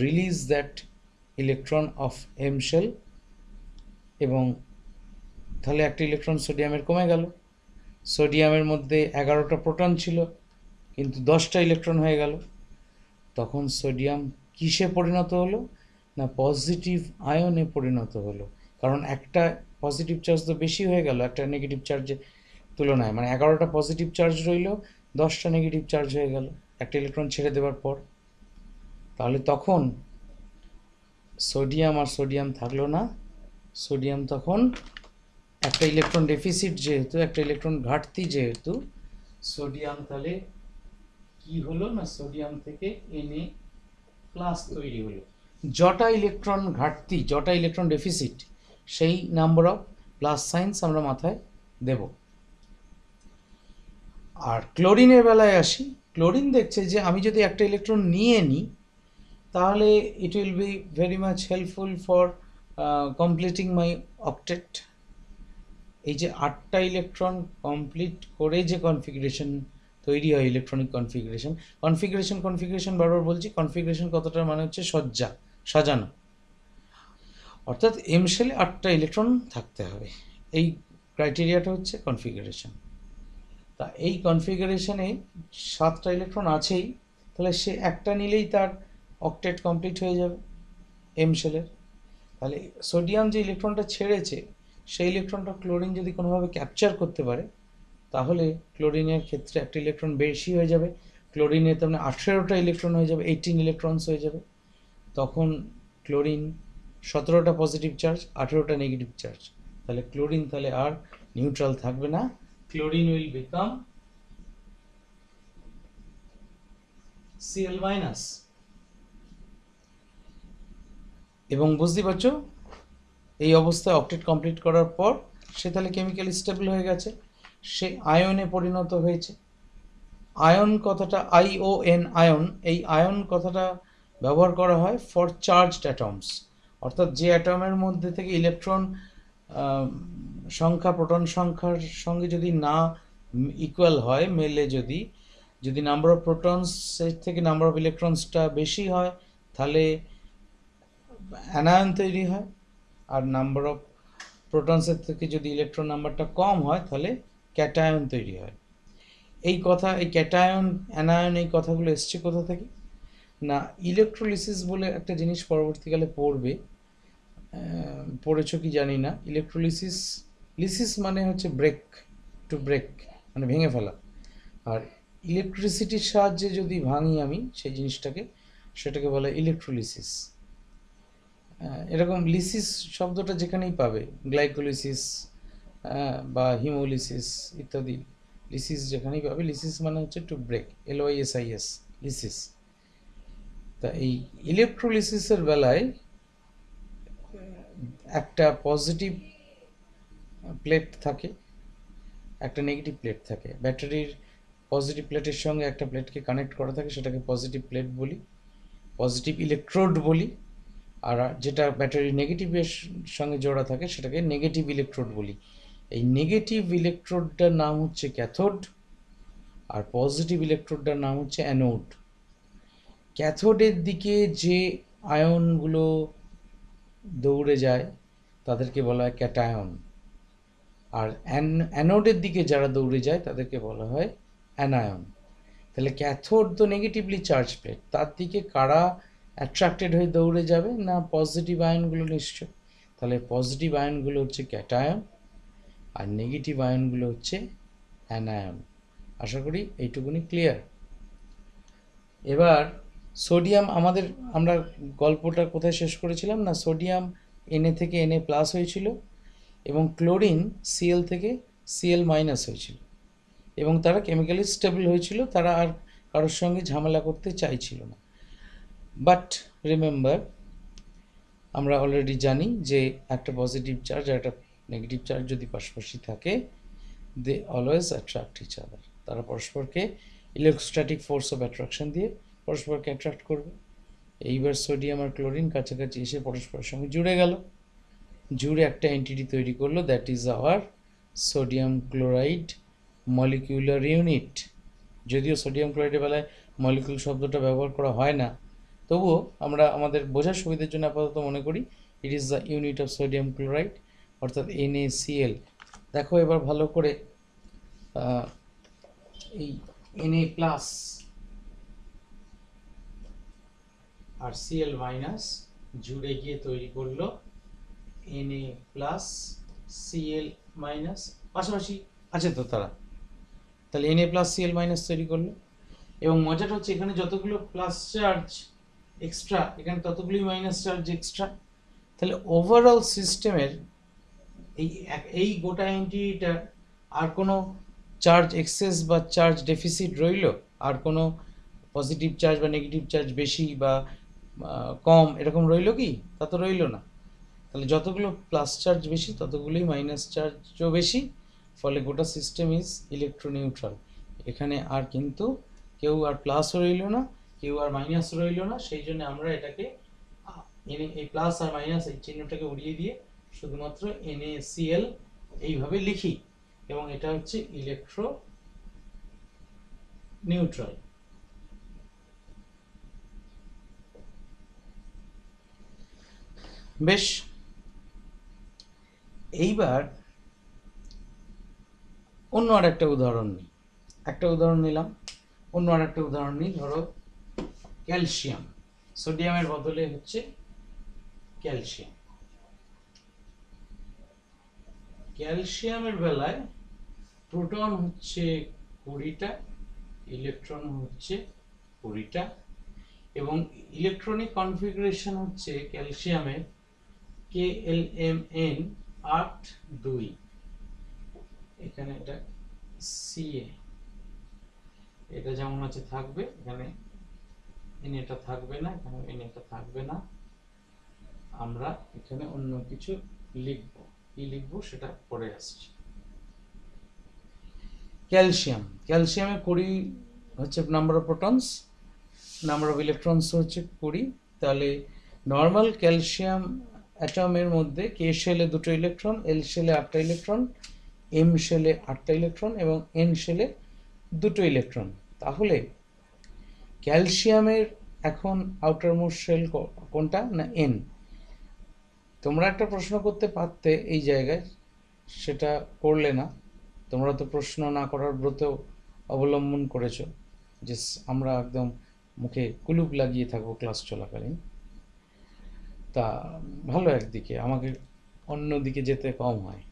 release that electron of M shell, এবং তাহলে একটা ইলেকট্রন সোডিয়ামের কমে গেল। সোডিয়ামের মধ্যে 11টা প্রোটন ছিল, কিন্তু 10টা ইলেকট্রন হয়ে গেল। তখন সোডিয়াম কিসে পরিণত হলো? না পজিটিভ আয়নে পরিণত হলো, কারণ একটা পজিটিভ চার্জ তো বেশি হয়ে গেল একটা নেগেটিভ চার্জের তুলনায়, মানে 11টা পজিটিভ চার্জ রইল, 10টা নেগেটিভ চার্জ হয়ে গেল একটা ইলেকট্রন ছেড়ে দেওয়ার পর। তাহলে তখন সোডিয়াম আর সোডিয়াম থাকলো না, সোডিয়াম তখন একটা ইলেকট্রন ডেফিসিট যেহেতু, একটা ইলেকট্রন ঘাটতি যেহেতু, সোডিয়াম তাহলে কি হলো না সোডিয়াম থেকে Na+ তৈরি হলো। যটা ইলেকট্রন ঘাটতি, যটা ইলেকট্রন ডেফিসিট, সেই নাম্বার অফ প্লাস সাইন্স আমরা মাথায় দেব। আর ক্লোরিনের বেলায় আসি। ক্লোরিন দেখছে যে আমি যদি একটা ইলেকট্রন নিয়ে নিই, তাহলে it will be very much helpful for completing my octet. এই যে 8টা ইলেকট্রন কমপ্লিট করে যে কনফিগারেশন তৈরি হয়, ইলেকট্রনিক কনফিগারেশন বারবার বলছি, কনফিগারেশন কতটা মানে হচ্ছে সজ্জা, সাজানো, অর্থাৎ এম শেলে 8টা ইলেকট্রন থাকতে হবে। এই ক্রাইটেরিয়াটা হচ্ছে কনফিগারেশন। তা এই কনফিগারেশনে 7টা ইলেকট্রন আছেই, তাহলে সে একটা নিলেই তার অক্টেট কমপ্লিট হয়ে যাবে এম শেলের। তাহলে সোডিয়াম যে ইলেকট্রনটা ছেড়েছে, সেই ইলেকট্রনটা ক্লোরিন যদি কোনোভাবে ক্যাপচার করতে পারে, তাহলে ক্লোরিনের ক্ষেত্রে একটা ইলেকট্রন বেশি হয়ে যাবে। ক্লোরিনের তার মানে 18টা ইলেকট্রন হয়ে যাবে, 18 ইলেকট্রনস হয়ে যাবে। তখন ক্লোরিন 17টা পজিটিভ চার্জ, 18টা নেগেটিভ চার্জ। তাহলে ক্লোরিন তাহলে আর নিউট্রাল থাকবে না, ক্লোরিন উইল বিকাম Cl-। এবং বুঝতে পারছো, এই অবস্থায় অক্টেট কমপ্লিট করার পর সে তাহলে কেমিক্যালি স্টেবল হয়ে গেছে, সে আয়নে পরিণত হয়েছে। আয়ন কথাটা ION, আয়ন, এই আয়ন কথাটা ব্যবহার করা হয় ফর চার্জড অ্যাটমস, অর্থাৎ যে অ্যাটমের মধ্যে থেকে ইলেকট্রন সংখ্যা প্রোটন সংখ্যার সঙ্গে যদি না ইকুয়াল হয়, মেলে, যদি নাম্বার অফ প্রোটনসের থেকে নাম্বার অফ ইলেকট্রনসটা বেশি হয়, তাহলে অ্যানায়ন তৈরি হয়। আর নাম্বার অফ প্রোটনসের থেকে যদি ইলেকট্রন নাম্বারটা কম হয়, তাহলে ক্যাটায়ন তৈরি হয়। এই কথা, এই ক্যাটায়ন, অ্যানায়ন, এই কথাগুলো এসছে কোথা থেকে? না ইলেকট্রোলিসিস বলে একটা জিনিস পরবর্তীকালে পড়বে, পড়েছো কি জানি না। লিসিস মানে হচ্ছে ব্রেক, টু ব্রেক মানে ভেঙে ফেলা। আর ইলেকট্রিসিটির সাহায্যে যদি ভাঙি আমি সেই জিনিসটাকে, সেটাকে বলে ইলেকট্রোলিসিস। এরকম লিসিস শব্দটা যেখানেই পাবে, গ্লাইকোলিসিস বা হিমোলিসিস ইত্যাদি, লিসিস যেখানেই পাবে, লিসিস মানে হচ্ছে টু ব্রেক, LYSIS, লিসিস। তা এই ইলেকট্রোলিসিসের বেলায় একটা পজিটিভ প্লেট থাকে, একটা নেগেটিভ প্লেট থাকে। ব্যাটারির পজিটিভ প্লেটের সঙ্গে একটা প্লেটকে কানেক্ট করা থাকে, সেটাকে পজিটিভ প্লেট বলি, পজিটিভ ইলেকট্রোড বলি। আর যেটা ব্যাটারি নেগেটিভের সঙ্গে জোড়া থাকে, সেটাকে নেগেটিভ ইলেকট্রোড বলি। এই নেগেটিভ ইলেকট্রোডটার নাম হচ্ছে ক্যাথোড, আর পজিটিভ ইলেকট্রোডটার নাম হচ্ছে অ্যানোড। ক্যাথোডের দিকে যে আয়নগুলো দৌড়ে যায় তাদেরকে বলা হয় ক্যাটায়ন, আর অ্যানোডের দিকে যারা দৌড়ে যায় তাদেরকে বলা হয় অ্যানায়ন। তাহলে ক্যাথোড তো নেগেটিভলি চার্জ প্লেট, তার দিকে কারা অ্যাট্রাক্টেড হয়ে দৌড়ে যাবে? না পজিটিভ আয়নগুলো নিশ্চয়। তাহলে পজিটিভ আয়নগুলো হচ্ছে ক্যাটায়ন, আর নেগেটিভ আয়নগুলো হচ্ছে অ্যানায়ন। আশা করি এইটুকুনি ক্লিয়ার। এবার সোডিয়াম, আমরা গল্পটা কোথায় শেষ করেছিলাম? না সোডিয়াম Na থেকে Na+ হয়েছিল, এবং ক্লোরিন Cl থেকে Cl- হয়েছিল, এবং তারা কেমিক্যালি স্টেবল হয়েছিল, তারা আর কারোর সঙ্গে ঝামেলা করতে চাইছিল না। বাট রিমেম্বার, আমরা অলরেডি জানি যে একটা পজিটিভ চার্জ আর একটা নেগেটিভ চার্জ যদি পাশাপাশি থাকে, they always attract each other. তারা পরস্পরকে ইলেকট্রোস্ট্যাটিক ফোর্স অফ অ্যাট্রাকশন দিয়ে পরস্পরকে অ্যাট্রাক্ট করবে। এইবার সোডিয়াম আর ক্লোরিন কাছাকাছি এসে পরস্পরের সঙ্গে জুড়ে গেল, জুড়ে একটা এন্টিটি তৈরি করলো, that is our sodium chloride molecular unit. যদিও সোডিয়াম ক্লোরাইডের বেলায় মলিকিউল শব্দটা ব্যবহার করা হয় না, তবুও আমরা আমাদের বোঝার সুবিধার জন্য আপাতত মনে করি it is the unit of sodium chloride, অর্থাৎ NaCl। দেখো এবার ভালো করে এই Na প্লাস আর Cl মাইনাস জুড়ে গিয়ে তৈরি করলো Na প্লাস Cl মাইনাস, পাশাপাশি আছে তো তারা, তাহলে Na প্লাস Cl মাইনাস তৈরি করলো। এবং মজাটা হচ্ছে এখানে যতগুলো প্লাস চার্জ এক্সট্রা, এখানে ততগুলি মাইনাস চার্জ এক্সট্রা। তাহলে ওভারঅল সিস্টেমের এই গোটা এন্টিটিটার আর কোনো চার্জ এক্সেস বা চার্জ ডেফিসিট রইল, আর কোনো পজিটিভ চার্জ বা নেগেটিভ চার্জ বেশি বা কম এরকম রইল কি? তা তো রইল না। তাহলে যতগুলো প্লাস চার্জ বেশি ততগুলোই মাইনাস চার্জও বেশি, ফলে গোটা সিস্টেম ইজ ইলেকট্রোনিউট্রাল। এখানে আর কিন্তু কেউ আর প্লাসও রইল না, কেউ আর মাইনাসও রইল না। সেই জন্য আমরা এটাকে এই প্লাস আর মাইনাস এই চিহ্নটাকে উড়িয়ে দিয়ে শুধুমাত্র NaCl এইভাবে লিখি, এবং এটা হচ্ছে ইলেকট্রো নিউট্রাল। বেশ, এইবার অন্য আর একটা উদাহরণ নিই। একটা উদাহরণ নিলাম, অন্য আর একটা উদাহরণ নিই। ধরো ক্যালসিয়াম, সোডিয়ামের বদলে হচ্ছে ক্যালসিয়াম। ক্যালসিয়ামের বেলায় প্রোটন হচ্ছে 20টা, ইলেকট্রন হচ্ছে 20টা, এবং ইলেকট্রনিক কনফিগারেশন হচ্ছে ক্যালসিয়ামের KLmn 8-2। এখানে এটা Ca, এটা যেমন আছে থাকবে, এখানে এটা থাকবে না, এখানে এটা থাকবে না। আমরা এখানে অন্য কিছু লিখব, কি লিখবো সেটা পরে আসছে। ক্যালসিয়ামে 20 হচ্ছে number of protons, number of electrons হচ্ছে 20। তাহলে নর্মাল ক্যালসিয়াম অ্যাটমের মধ্যে K শেলে 2টো ইলেকট্রন, L শেলে 8টা ইলেকট্রন, M শেলে 8টা ইলেকট্রন এবং N শেলে 2টো ইলেকট্রন। তাহলে ক্যালসিয়ামের এখন আউটার মোস্ট শেল কোনটা? না N। তোমরা একটা প্রশ্ন করতে পারতে এই জায়গায়, সেটা করলে না। তোমরা তো প্রশ্ন না করার ব্রত অবলম্বন করেছো, যে আমরা একদম মুখে কুলুপ লাগিয়ে থাকবো ক্লাস চলাকালীন। তা ভালো, একদিকে আমাকে অন্য দিকে যেতে কম হয়।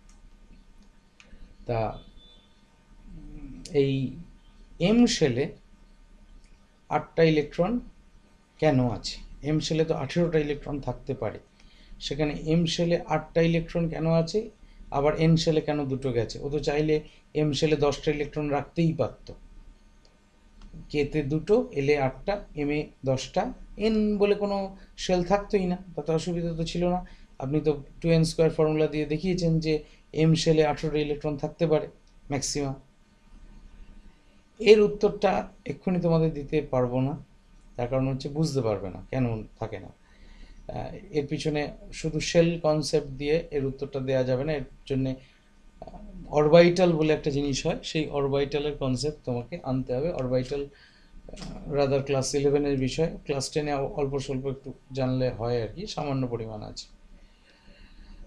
তা এই M শেলে 8টা ইলেকট্রন কেন আছে? M শেলে তো 18টা ইলেকট্রন থাকতে পারে, সেখানে M শেলে 8টা ইলেকট্রন কেন আছে? আবার N শেলে কেন 2টো গেছে? ও তো চাইলে M শেলে 10টা ইলেকট্রন রাখতেই পারত। K-তে 2টো, L-এ 8টা, M-এ 10টা, N বলে কোনো শেল থাকতোই না, তাতে অসুবিধা তো ছিল না। আপনি তো 2n² ফর্মুলা দিয়ে দেখিয়েছেন যে M শেলে 18টা ইলেকট্রন থাকতে পারে ম্যাক্সিমাম। এর উত্তরটা এক্ষুনি তোমাদের দিতে পারবো না, তার কারণ হচ্ছে বুঝতে পারবে না কেন থাকে না। এর পিছনে শুধু শেল কনসেপ্ট দিয়ে এর উত্তরটা দেওয়া যাবে না। এর জন্যে অরবাইটাল বলে একটা জিনিস হয়, সেই অরবাইটালের কনসেপ্ট তোমাকে আনতে হবে। অরবাইটাল রাদার ক্লাস 11-এর বিষয়, ক্লাস 10-এ অল্প স্বল্প একটু জানলে হয় আর কি, সামান্য পরিমাণ আছে।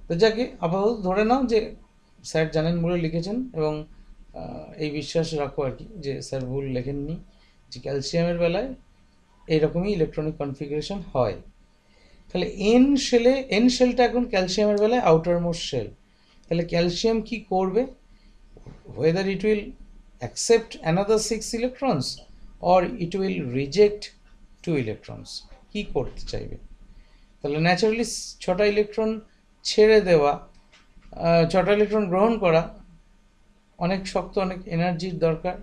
তো যাকে আপাতত ধরে নাও যে স্যার জানেন বলে লিখেছেন, এবং এই বিশ্বাস রাখো আর কি যে স্যার ভুল লেখেননি, যে ক্যালসিয়ামের বেলায় এইরকমই ইলেকট্রনিক কনফিগারেশন হয়। তাহলে এন শেলটা এখন ক্যালসিয়ামের বেলায় আউটার মোস্ট শেল। তাহলে ক্যালসিয়াম কি করবে? whether it will accept another 6 electrons or it will reject 2 electrons, কি করতে চাইবে? তাহলে ন্যাচারালি 6টা ইলেকট্রন ছেড়ে দেওয়া, 6টা ইলেকট্রন গ্রহণ করা অনেক শক্ত, অনেক এনার্জির দরকার,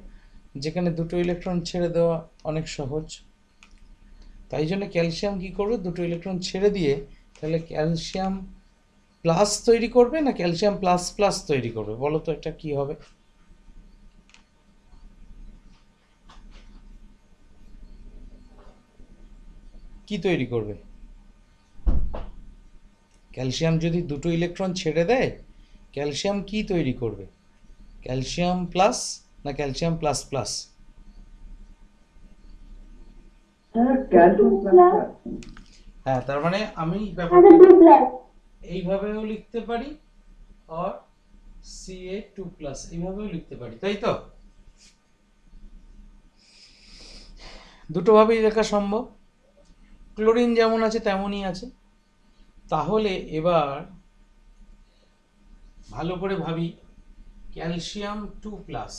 যেখানে 2টো ইলেকট্রন ছেড়ে দেওয়া অনেক সহজ। তাই জন্য ক্যালসিয়াম কি করবে? 2টো ইলেকট্রন ছেড়ে দিয়ে তাহলে ক্যালসিয়াম প্লাস তৈরি করবে না ক্যালসিয়াম প্লাস প্লাস তৈরি করবে? বলো তো এটা কি হবে? কি তৈরি করবে? ক্যালসিয়াম যদি 2টো ইলেকট্রন ছেড়ে দেয়, ক্যালসিয়াম কি তৈরি করবে? ক্যালসিয়াম প্লাস না ক্যালসিয়াম প্লাস প্লাস? হ্যাঁ, তার মানে আমি ব্যাপারটা এইভাবেও লিখতে পারি, আর Ca2+ এইভাবেও লিখতে পারি, তাই তো? দুটো ভাবেই লেখা সম্ভব। ক্লোরিন যেমন আছে তেমনই আছে। তাহলে এবার ভালো করে ভাবি, ক্যালসিয়াম 2+,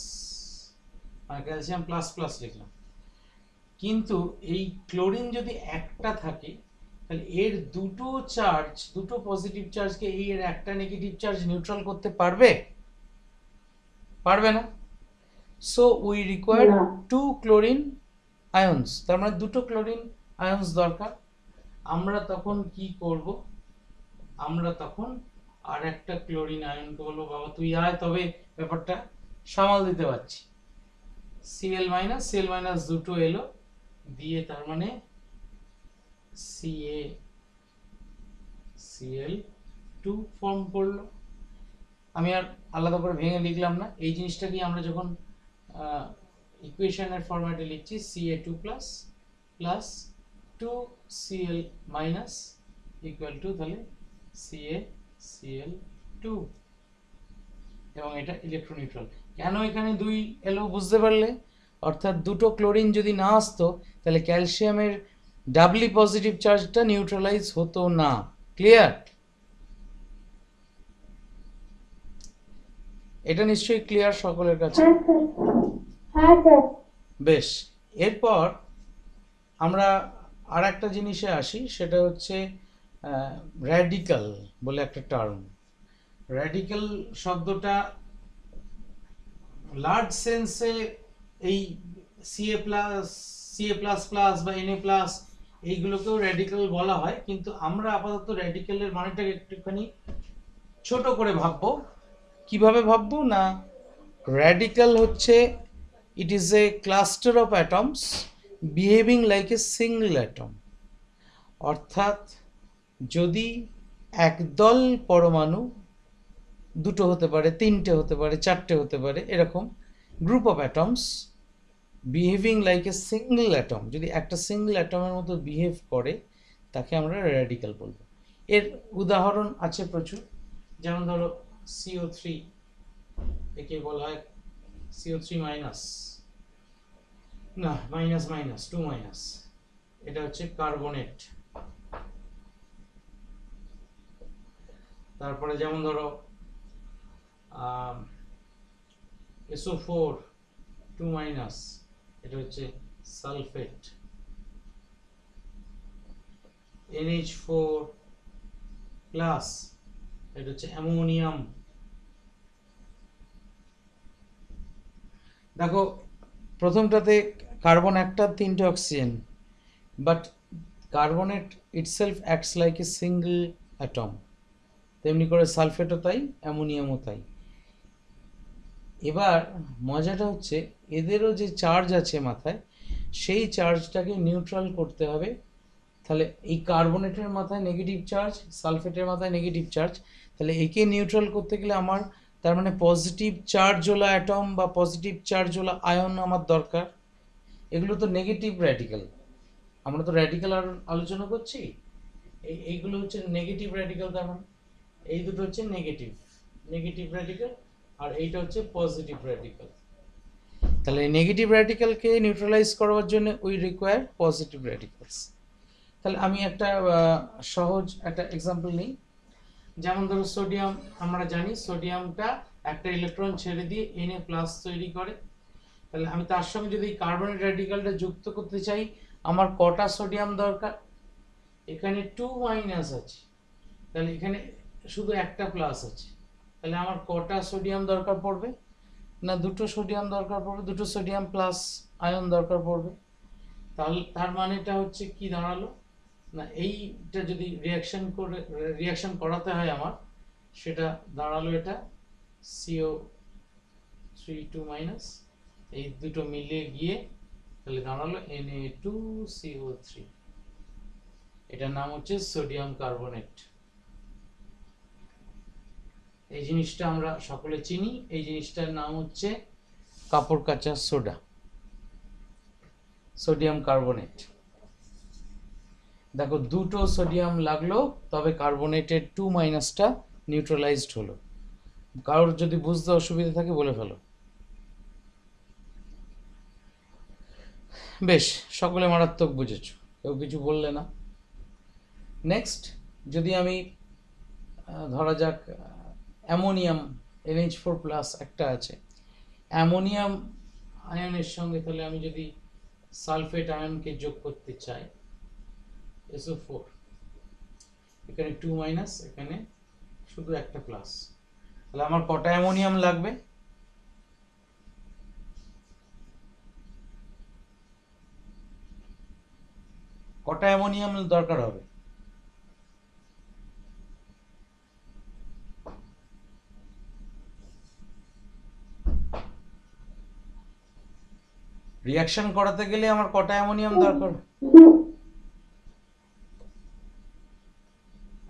মানে ক্যালসিয়াম প্লাস প্লাস লিখলাম, কিন্তু এই ক্লোরিন যদি একটা থাকে তাহলে এর দুটো চার্জ, দুটো পজিটিভ চার্জকে এই এর একটা নেগেটিভ চার্জ নিউট্রাল করতে পারবে? পারবে না। সো উই রিকোয়ার 2 ক্লোরিন আয়ন্স, তার মানে দুটো ক্লোরিন আয়ন্স দরকার। আমরা তখন কি করব? আমরা তখন আর একটা ক্লোরিন আয়নকে বলবো, বাবা তুই আয়, তবে ব্যাপারটা সামাল দিতে পারছি। Cl- দুটো এলো দিয়ে, তার মানে CaCl2 ফর্ম করলো। আমি আর আলাদা করে ভেঙে লিখলাম না, এই জিনিসটাকে আমরা যখন ইকুয়েশনের ফরম্যাটে লিখছি, Ca2+ plus 2Cl minus equal to তাহলে CaCl2, এবং এটা ইলেকট্রোনিউট্রাল। কেন এখানে 2 এলো বুঝতে পারলে? অর্থাৎ দুটো ক্লোরিন যদি না আসতো তাহলে ক্যালসিয়ামের ডাবলি পজিটিভ চার্জটা নিউট্রালাইজ হতো না। ক্লিয়ার? এটা নিশ্চয়ই ক্লিয়ার সকলের কাছে? বেশ, এরপর আমরা আর একটা জিনিসে আসি, সেটা হচ্ছে র্যাডিক্যাল বলে একটা টার্ম। র্যাডিক্যাল শব্দটা লার্জ সেন্সে এই Ca+, বা Na+, এইগুলোকেও র্যাডিক্যাল বলা হয়, কিন্তু আমরা আপাতত র্যাডিক্যালের মানেটাকে একটুখানি ছোট করে ভাববো। কিভাবে ভাববো না, র্যাডিক্যাল হচ্ছে it is a cluster of atoms behaving like a single atom. অর্থাৎ যদি একদল পরমাণু, দুটো হতে পারে, তিনটে হতে পারে, চারটে হতে পারে, এরকম group of atoms behaving like a single atom, যদি একটা সিঙ্গল অ্যাটমের মতো বিহেভ করে, তাকে আমরা র্যাডিক্যাল বলবো। এর উদাহরণ আছে প্রচুর, যেমন ধরো CO3, একে বলা হয় CO3 মাইনাস, না মাইনাস মাইনাস 2 এটা হচ্ছে কার্বনেট। তারপরে যেমন ধরো SO4 2-, এটা হচ্ছে সালফেট। NH4+, এটা হচ্ছে অ্যামোনিয়াম। দেখো প্রথমটাতে কার্বন একটা, তিনটে oxygen, but carbonate itself acts like a single atom, তেমনি করে সালফেটও তাই, অ্যামোনিয়ামও তাই। এবার মজাটা হচ্ছে এদেরও যে চার্জ আছে মাথায়, সেই চার্জটাকে নিউট্রাল করতে হবে। তাহলে এই কার্বনেটের মাথায় নেগেটিভ চার্জ, সালফেটের মাথায় নেগেটিভ চার্জ, তাহলে একে নিউট্রাল করতে গেলে আমার তার মানে পজিটিভ চার্জওয়ালা অ্যাটম বা পজিটিভ চার্জওয়ালা আয়ন আমার দরকার। এগুলো তো নেগেটিভ র্যাডিক্যাল, আমরা তো র্যাডিক্যাল আলোচনা করছি, এইগুলো হচ্ছে নেগেটিভ র্যাডিক্যাল। তার মানে এই দুটো হচ্ছে নেগেটিভ নেগেটিভ র্যাডিক্যাল, আর এইটা হচ্ছে পজিটিভ র্যাডিক্যাল। তাহলে নেগেটিভ র্যাডিক্যালকে নিউট্রালাইজ করার জন্য উই রিকোয়ার পজিটিভ র্যাডিক্যালস। তাহলে আমি একটা সহজ একটা এক্সাম্পল নিই। যেমন ধরো সোডিয়াম, আমরা জানি সোডিয়ামটা একটা ইলেকট্রন ছেড়ে দিয়ে Na+ তৈরি করে। তাহলে আমি তার সঙ্গে যদি কার্বনের র্যাডিক্যালটা যুক্ত করতে চাই, আমার কটা সোডিয়াম দরকার? এখানে 2- আছে, তাহলে এখানে শুধু একটা প্লাস আছে, তাহলে আমার কটা সোডিয়াম দরকার পড়বে? না দুটো সোডিয়াম দরকার পড়বে, দুটো সোডিয়াম প্লাস আয়ন দরকার পড়বে। তাহলে তার মানেটা হচ্ছে কি দাঁড়ালো না, এইটা যদি রিয়াকশন করাতে হয় আমার, সেটা দাঁড়ালো এটা CO3 2-, এই দুটো মিলে গিয়ে তাহলে দাঁড়ালো Na2CO3, এটার নাম হচ্ছে সোডিয়াম কার্বনেট। এই জিনিসটা আমরা সকলে চিনি, এই জিনিসটার নাম হচ্ছে কাপড় কাচা সোডা, সোডিয়াম কার্বনেট। দেখো দুটো সোডিয়াম লাগলো, তবে কার্বনেটের 2 মাইনাসটা নিউট্রালাইজড হলো। কারোর যদি বুঝতে অসুবিধা থাকে বলে ফেলো। বেশ, সকলে মারাত্মক বুঝেছ, কেউ কিছু বললে না। নেক্সট, যদি আমি ধরা যাক অ্যামোনিয়াম NH4+ একটা আছে, অ্যামোনিয়াম আয়নের সঙ্গে তাহলে আমি যদি সালফেট আয়নকে যোগ করতে চাই, SO4, এখানে 2 মাইনাস, এখানে শুধু একটা প্লাস, তাহলে আমার কটা অ্যামোনিয়াম লাগবে? কটা অ্যামোনিয়াম দরকার হবে? রিয়াকশন করাতে গেলে আমার কটা অ্যামোনিয়াম দরকার?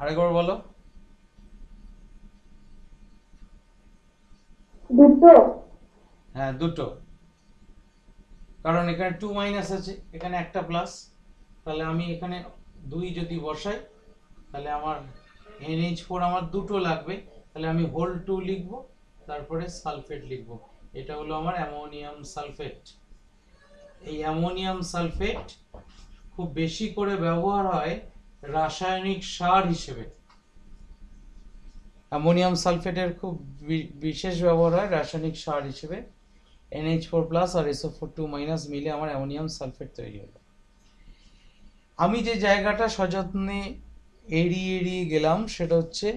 আরেকবার বলো। দুটো। হ্যাঁ, দুটো, কারণ এখানে 2 মাইনাস আছে, এখানে একটা প্লাস, তাহলে আমি এখানে 2 যদি বসাই, তাহলে আমার NH4 আমার দুটো লাগবে, তাহলে আমি হোল 2 লিখবো, তারপরে সালফেট লিখবো। এটা হলো আমার অ্যামোনিয়াম সালফেট। এই অ্যামোনিয়াম সালফেট খুব বেশি করে ব্যবহার হয় রাসায়নিক সার হিসেবে। অ্যামোনিয়াম সালফেটের খুব বিশেষ ব্যবহার হয় রাসায়নিক সার হিসেবে। NH4+ আর SO4 2- মিলে আমার অ্যামোনিয়াম সালফেট তৈরি হলো। আমি যে জায়গাটা সযত্নে এড়িয়ে এড়িয়ে গেলাম সেটা হচ্ছে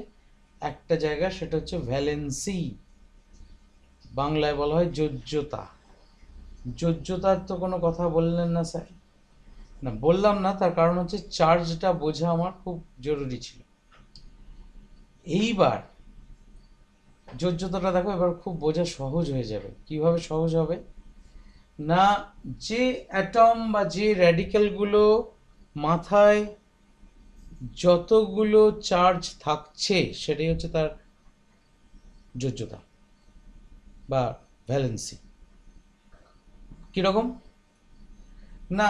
একটা জায়গা, সেটা হচ্ছে ভ্যালেন্সি, বাংলায় বলা হয় যোজ্যতা। যোজ্যতার তো কোনো কথা বললেন না স্যার? না, বললাম না, তার কারণ হচ্ছে চার্জটা বোঝা আমার খুব জরুরি ছিল। এইবার যোজ্যতাটা দেখো, এবার খুব বোঝা সহজ হয়ে যাবে। কিভাবে সহজ হবে? না, যে অ্যাটম বা যে র্যাডিক্যালগুলো মাথায় যতগুলো চার্জ থাকছে সেটাই হচ্ছে তার যোজ্যতা বা ভ্যালেন্সি। কিরকম? না,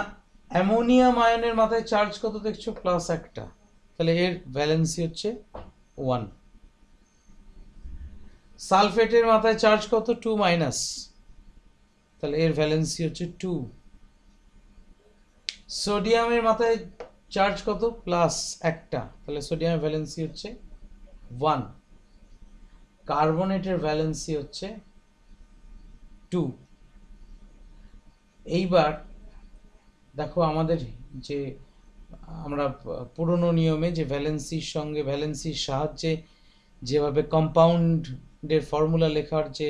অ্যামোনিয়াম আয়নের মাথায় চার্জ কত দেখছো? প্লাস একটা, তাহলে এর ভ্যালেন্সি হচ্ছে 1। সালফেটের মাথায় চার্জ কত? 2-, তাহলে এর ভ্যালেন্সি হচ্ছে 2। সোডিয়ামের মাথায় চার্জ কত? প্লাস একটা, তাহলে সোডিয়ামের ভ্যালেন্সি হচ্ছে 1। কার্বনেটের ভ্যালেন্সি হচ্ছে 2। এইবার দেখো আমাদের যে আমরা পুরনো নিয়মে যে ভ্যালেন্সির সঙ্গে ভ্যালেন্সির সাহায্যে যেভাবে কম্পাউন্ডের ফর্মুলা লেখার যে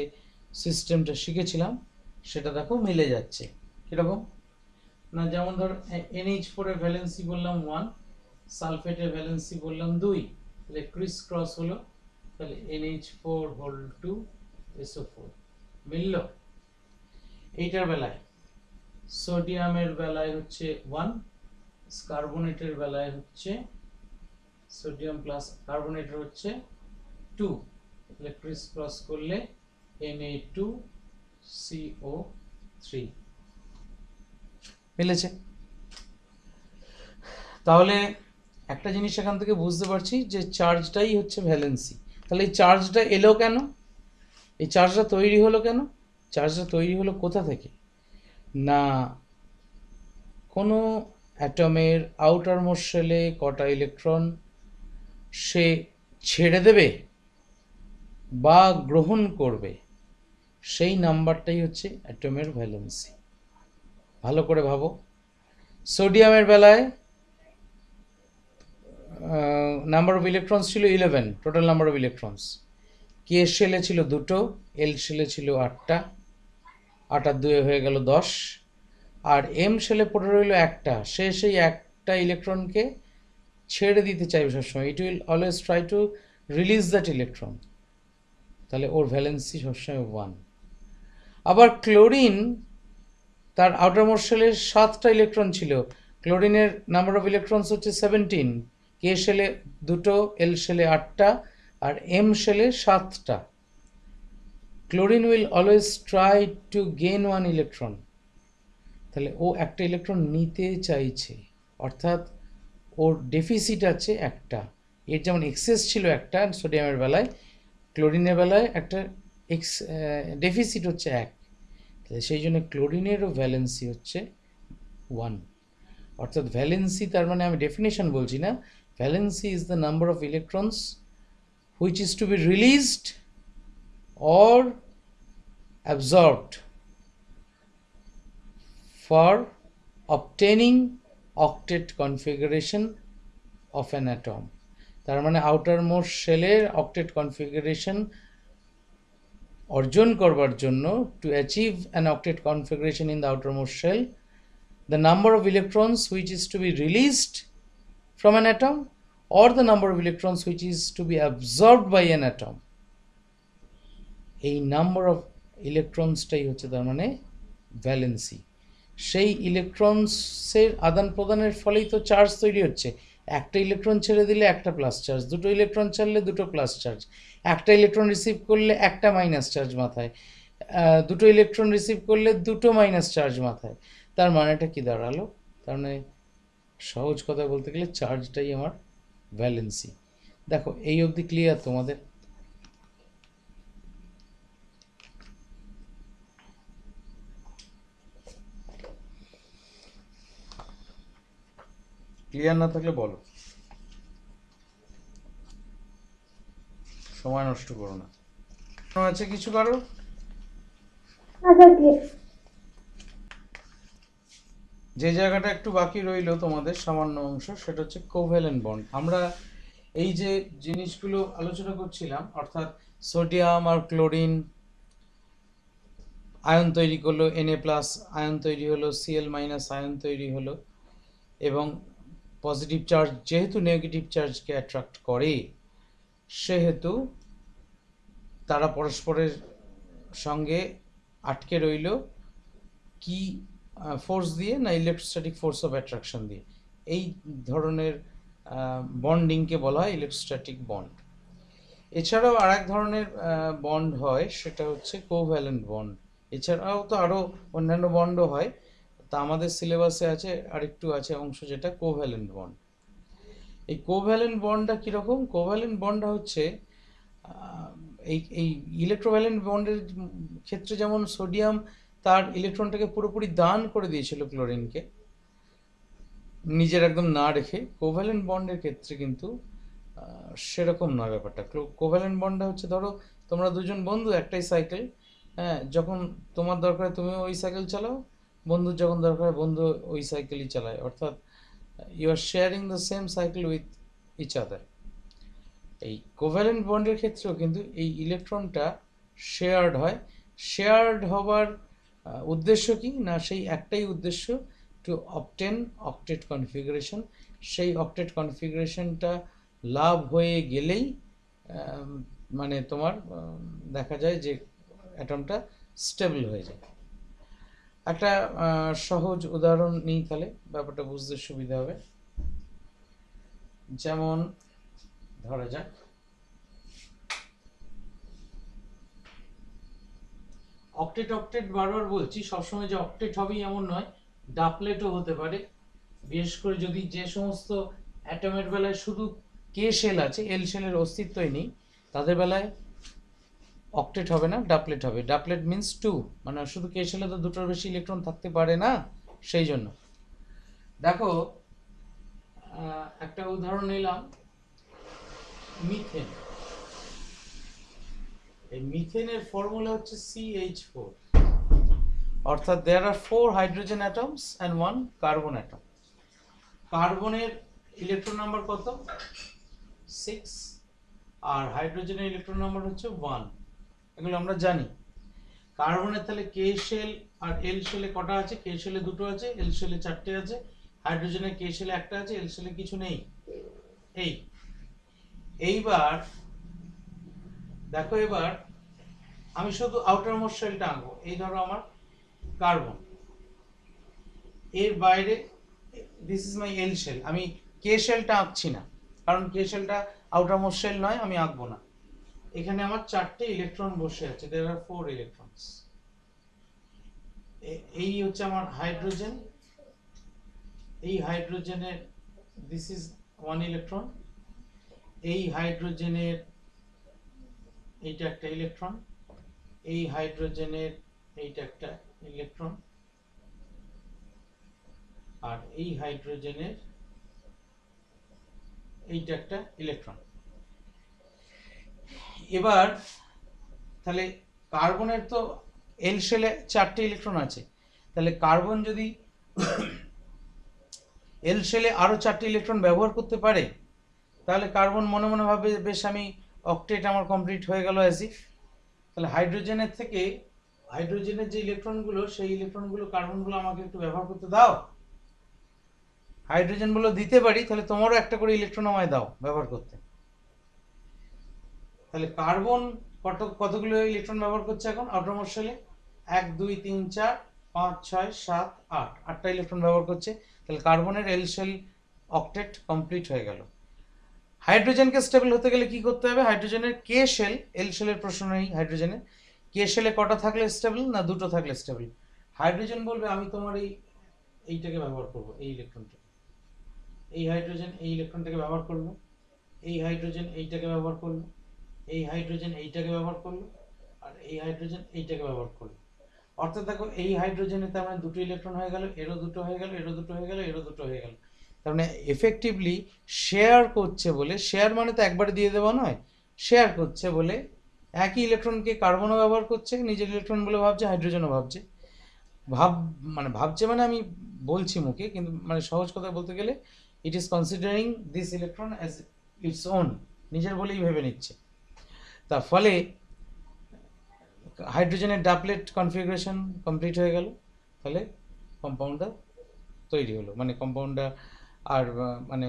সিস্টেমটা শিখেছিলাম, সেটা দেখো মিলে যাচ্ছে। কিরকম? না, যেমন ধর NH4 এর ভ্যালেন্সি বললাম 1, সালফেটের ভ্যালেন্সি বললাম 2, তাহলে ক্রিস ক্রস হলো, তাহলে NH4 হোল 2 SO4 মিলল। এইটার বেলায় সোডিয়ামের বেলায় হচ্ছে 1, কার্বনেটের বেলায় হচ্ছে সোডিয়াম প্লাস কার্বনেটের হচ্ছে 2, তাহলে ক্রিস ক্রস করলে Na2CO3 মিলেছে। তাহলে একটা জিনিস এখান থেকে বুঝতে পারছি যে চার্জটাই হচ্ছে ভ্যালেন্সি। তাহলে এই চার্জটা এলো কেন? এই চার্জটা তৈরি হলো কেন? চার্জটা তৈরি হলো কোথা থেকে? না, কোনো অ্যাটমের আউটার মোস্ট শেলে কটা ইলেকট্রন সে ছেড়ে দেবে বা গ্রহণ করবে, সেই নাম্বারটাই হচ্ছে অ্যাটমের ভ্যালেন্সি। ভালো করে ভাবো। সোডিয়ামের বেলায় নাম্বার অফ ইলেকট্রনস ছিল 11, টোটাল নাম্বার অফ ইলেকট্রনস। কে শেলে ছিল দুটো, এল শেলে ছিল 8টা, 8 আর 2 হয়ে গেল 10, আর এম শেলে পড়ে রইল একটা। সে সেই একটা ইলেকট্রনকে ছেড়ে দিতে চাইবে সবসময়। It will always try to release that electron, তাহলে ওর ভ্যালেন্সি সবসময় 1। আবার ক্লোরিন, তার আউটারমোস্ট শেলে 7টা ইলেকট্রন ছিল, ক্লোরিনের নাম্বার অফ ইলেকট্রনস হচ্ছে 17, কে শেলে দুটো, এল শেলে 8টা, আর এম শেলে 7টা। Chlorine will always try to gain 1 electron, তাহলে ও একটা ইলেকট্রন নিতে চাইছে, অর্থাৎ ওর ডেফিসিট আছে একটা, এর যেমন এক্সেস ছিল একটা সোডিয়ামের বেলায়, ক্লোরিনের বেলায় একটা ডেফিসিট হচ্ছে 1, তাহলে সেই জন্য ক্লোরিনেরও ভ্যালেন্সি হচ্ছে 1। অর্থাৎ ভ্যালেন্সি তার মানে আমি ডেফিনেশন বলছি না, valency is the number of electrons which is to be released or absorbed for obtaining octet configuration of an atom। তার মানে আউটার মোস্ট শেলের অক্টেট কনফিগারেশন অর্জন করবার জন্য, to achieve an octet configuration in the outer most shell, the number of electrons which is to be released from an atom or the number of electrons which is to be absorbed by an atom, এই number of ইলেকট্রনসটাই হচ্ছে তার মানে valency. সেই ইলেকট্রনসের আদান প্রদানের ফলেই তো charge তৈরি হচ্ছে। একটা ইলেকট্রন ছেড়ে দিলে একটা প্লাস চার্জ, দুটো ইলেকট্রন ছাড়লে দুটো প্লাস চার্জ, একটা ইলেকট্রন রিসিভ করলে একটা মাইনাস চার্জ মাথায়, দুটো ইলেকট্রন রিসিভ করলে দুটো মাইনাস চার্জ মাথায়। তার মানেটা কি দাঁড়ালো? তার মানে সহজ কথা বলতে গেলে চার্জটাই আমার ভ্যালেন্সি। দেখো এই অবধি ক্লিয়ার তোমাদের? ক্লিয়ার না থাকলে বলো, সময় নষ্ট করো না। আছে কিছু কারো? যে জায়গাটা একটু বাকি রইলো তোমাদের সামান্য অংশ, সেটা হচ্ছে কোভ্যালেন্ট বন্ড। আমরা এই যে জিনিসগুলো আলোচনা করছিলাম, অর্থাৎ সোডিয়াম আর ক্লোরিন আয়ন তৈরি করলো, Na+ আয়ন তৈরি হলো, Cl- আয়ন তৈরি হলো, এবং পজিটিভ চার্জ যেহেতু নেগেটিভ চার্জকে অ্যাট্রাক্ট করে, সেহেতু তারা পরস্পরের সঙ্গে আটকে রইল কি ফোর্স দিয়ে? না, ইলেকট্রোস্ট্যাটিক ফোর্স অফ অ্যাট্রাকশন দিয়ে। এই ধরনের বন্ডিংকে বলা হয় ইলেকট্রোস্ট্যাটিক বন্ড। এছাড়াও আর এক ধরনের বন্ড হয়, সেটা হচ্ছে কোভ্যালেন্ট বন্ড। এছাড়াও তো আরও অন্যান্য বন্ডও হয়, তা আমাদের সিলেবাসে আছে আরেকটু আছে অংশ যেটা কোভ্যালেন্ট বন্ড। এই কোভ্যালেন্ট বন্ডটা কীরকম? কোভ্যালেন্ট বন্ডটা হচ্ছে এই ইলেকট্রোভ্যালেন্ট বন্ডের ক্ষেত্রে যেমন সোডিয়াম তার ইলেকট্রনটাকে পুরোপুরি দান করে দিয়েছিল ক্লোরিনকে, নিজের একদম না রেখে। কোভ্যালেন্ট বন্ডের ক্ষেত্রে কিন্তু সেরকম নয় ব্যাপারটা। কোভ্যালেন্ট বন্ডটা হচ্ছে, ধরো তোমরা দুজন বন্ধু, একটাই সাইকেল, হ্যাঁ, যখন তোমার দরকার তুমিও ওই সাইকেল চালাও, বন্ধুর যখন দরকার বন্ধু ওই সাইকেলই চালায়, অর্থাৎ you are sharing the same cycle with each other. এই কোভ্যালেন্ট বন্ডের ক্ষেত্রেও কিন্তু এই ইলেকট্রনটা শেয়ার্ড হয়। শেয়ার্ড হবার উদ্দেশ্য কি? না, সেই একটাই উদ্দেশ্য, টু অবটেন অক্টেট কনফিগারেশন। সেই অক্টেট কনফিগারেশনটা লাভ হয়ে গেলেই মানে তোমার দেখা যায় যে অ্যাটমটা স্টেবল হয়ে যায়। একটা সহজ উদাহরণ নিই, তাহলে ব্যাপারটা বুঝতে সুবিধা হবে। যেমন ধরা যাক অক্টেট, অক্টেট বারবার বলছি, সবসময় যে অক্টেট হবেই এমন নয়, ডাপলেটও হতে পারে। বিশেষ করে যদি যে সমস্ত অ্যাটমের বেলায় শুধু কে শেল আছে, এল শেলের অস্তিত্বই নেই, তাদের বেলায় অক্টেট হবে না, ডাপলেট হবে। ডাপলেট মিন্স 2, মানে শুধু কে শেলে তো দুটোর বেশি ইলেকট্রন থাকতে পারে না, সেই জন্য। দেখো একটা উদাহরণ নিলাম, মিথেন। এই মিথেনের ফর্মুলা হচ্ছে CH4, অর্থাৎ দেয়ার আর 4 hydrogen atoms and 1 carbon atom. কার্বনের ইলেকট্রন নাম্বার কত? 6, আর হাইড্রোজেনের ইলেকট্রন নাম্বার হচ্ছে 1। এগুলো আমরা জানি। কার্বনের তাহলে কে শেল আর এল শেলে কটা আছে? কে শেলে দুটো আছে, এল শেলে 4টে আছে। হাইড্রোজেনের কে শেলে একটা আছে, এল শেলে কিছু নেই। এইবার দেখো, এবার আমি শুধু আউটার মোস্ট শেলটা আঁকবো। এই ধরো আমার কার্বন, এর বাইরে this is my L shell. আমি কে শেলটা আঁকছি না, কারণ কে শেলটা আউটার মোস্ট শেল নয়, আমি আঁকবো না। এখানে আমার 4টে ইলেকট্রন বসে আছে, দেয়ার আর 4 ইলেকট্রনস। এই হচ্ছে আমার হাইড্রোজেন। এই হাইড্রোজেনের দিস ইজ ওয়ান ইলেকট্রন, এই হাইড্রোজেনের এইটা একটা ইলেকট্রন, এই হাইড্রোজেনের এইটা একটা ইলেকট্রন, আর এই হাইড্রোজেনের এইটা একটা ইলেকট্রন। এবার তাহলে কার্বনের তো এল শেলে 4টে ইলেকট্রন আছে, তাহলে কার্বন যদি এল শেলে আরো 4টে ইলেকট্রন ব্যবহার করতে পারে, তাহলে কার্বন মনে মনে ভাবে বেশ আমি অক্টেট আমার কমপ্লিট হয়ে গেল অ্যাসিফ। তাহলে হাইড্রোজেনের থেকে হাইড্রোজেনের যে ইলেকট্রনগুলো সেই ইলেকট্রনগুলো কার্বনগুলো আমাকে একটু ব্যবহার করতে দাও। হাইড্রোজেন বলে দিতে পারি, তাহলে তোমারও একটা করে ইলেকট্রন আমায় দাও ব্যবহার করতে। তাহলে কার্বন কতগুলো ইলেকট্রন ব্যবহার করছে এখন আউটারমোস্ট শেলে? 1 2 3 4 5 6 7 8, 8টা ইলেকট্রন ব্যবহার করছে। তাহলে কার্বনের এল শেল অক্টেট কমপ্লিট হয়ে গেল। হাইড্রোজেনকে স্টেবল হতে গেলে কি করতে হবে? হাইড্রোজেনের কে শেল, এল শেলের প্রশ্ন নেই। হাইড্রোজেনের কে শেলে কটা থাকলে স্টেবল, না দুটো থাকলে স্টেবল। হাইড্রোজেন বলবে আমি তোমার এইটাকে ব্যবহার করব, এই ইলেকট্রনটা, এই হাইড্রোজেন এই ইলেকট্রনটাকে ব্যবহার করলো, এই হাইড্রোজেন এইটাকে ব্যবহার করলো, এই হাইড্রোজেন এইটাকে ব্যবহার করলো, আর এই হাইড্রোজেন এইটাকে ব্যবহার করলো। অর্থাৎ দেখো এই হাইড্রোজেনে তার মানে দুটো ইলেকট্রন হয়ে গেল, এরও দুটো হয়ে গেল, এরও দুটো হয়ে গেল, এরও দুটো হয়ে গেল। তার মানে এফেক্টিভলি শেয়ার করছে বলে, শেয়ার মানে তো একবারে দিয়ে দেওয়া নয়, শেয়ার করছে বলে একই ইলেকট্রনকে কার্বনও ব্যবহার করছে, নিজের ইলেকট্রন বলে ভাবছে, হাইড্রোজেনও ভাবছে। ভাবছে মানে আমি বলছি মুখে, কিন্তু মানে সহজ কথা বলতে গেলে it is considering this electron as its own, নিজের বলেই ভেবে নিচ্ছে। তার ফলে হাইড্রোজেনের ডাবলেট কনফিগারেশন কমপ্লিট হয়ে গেল। তাহলে কম্পাউন্ডটা তৈরি হলো, মানে কম্পাউন্ডটা আর মানে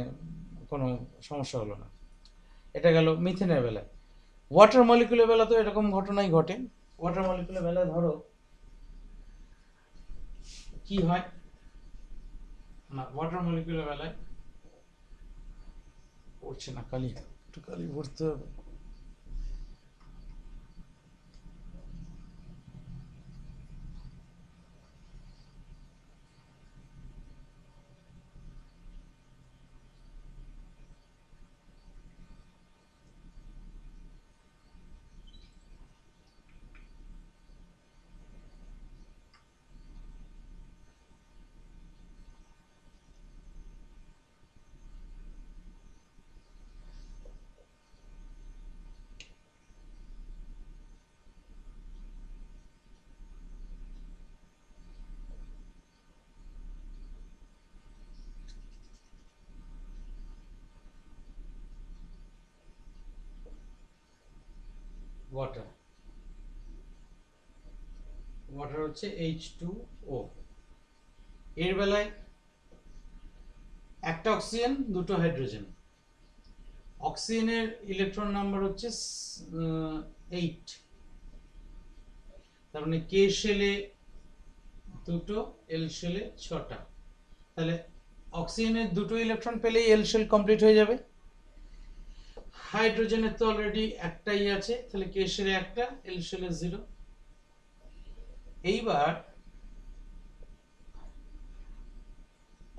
কোনো সমস্যা হলো না। এটা গেল মিথেনের বেলায়। ওয়াটার মলিকুলের বেলা তো এরকম ঘটনাই ঘটে। ওয়াটার মলিকুলের বেলায় ধরো কি হয় না, ওয়াটার মলিকুলের বেলায় পড়ছে না, কালি একটু কালি ভরতে হবে। ওয়াটার, ওয়াটার হচ্ছে H2O। এর বেলায় একটা অক্সিজেন দুটো হাইড্রোজেন, অক্সিজেনের ইলেকট্রন নাম্বার হচ্ছে 8, তার মানে কে শেলে দুটো, এল শেলে 6টা। তাহলে অক্সিজেনের দুটো ইলেকট্রন পেলেই এল শেল কমপ্লিট হয়ে যাবে। হাইড্রোজেনের তো অলরেডি একটাই আছে, তাহলে কে শেলে একটা, এল শেলে 0। এইবার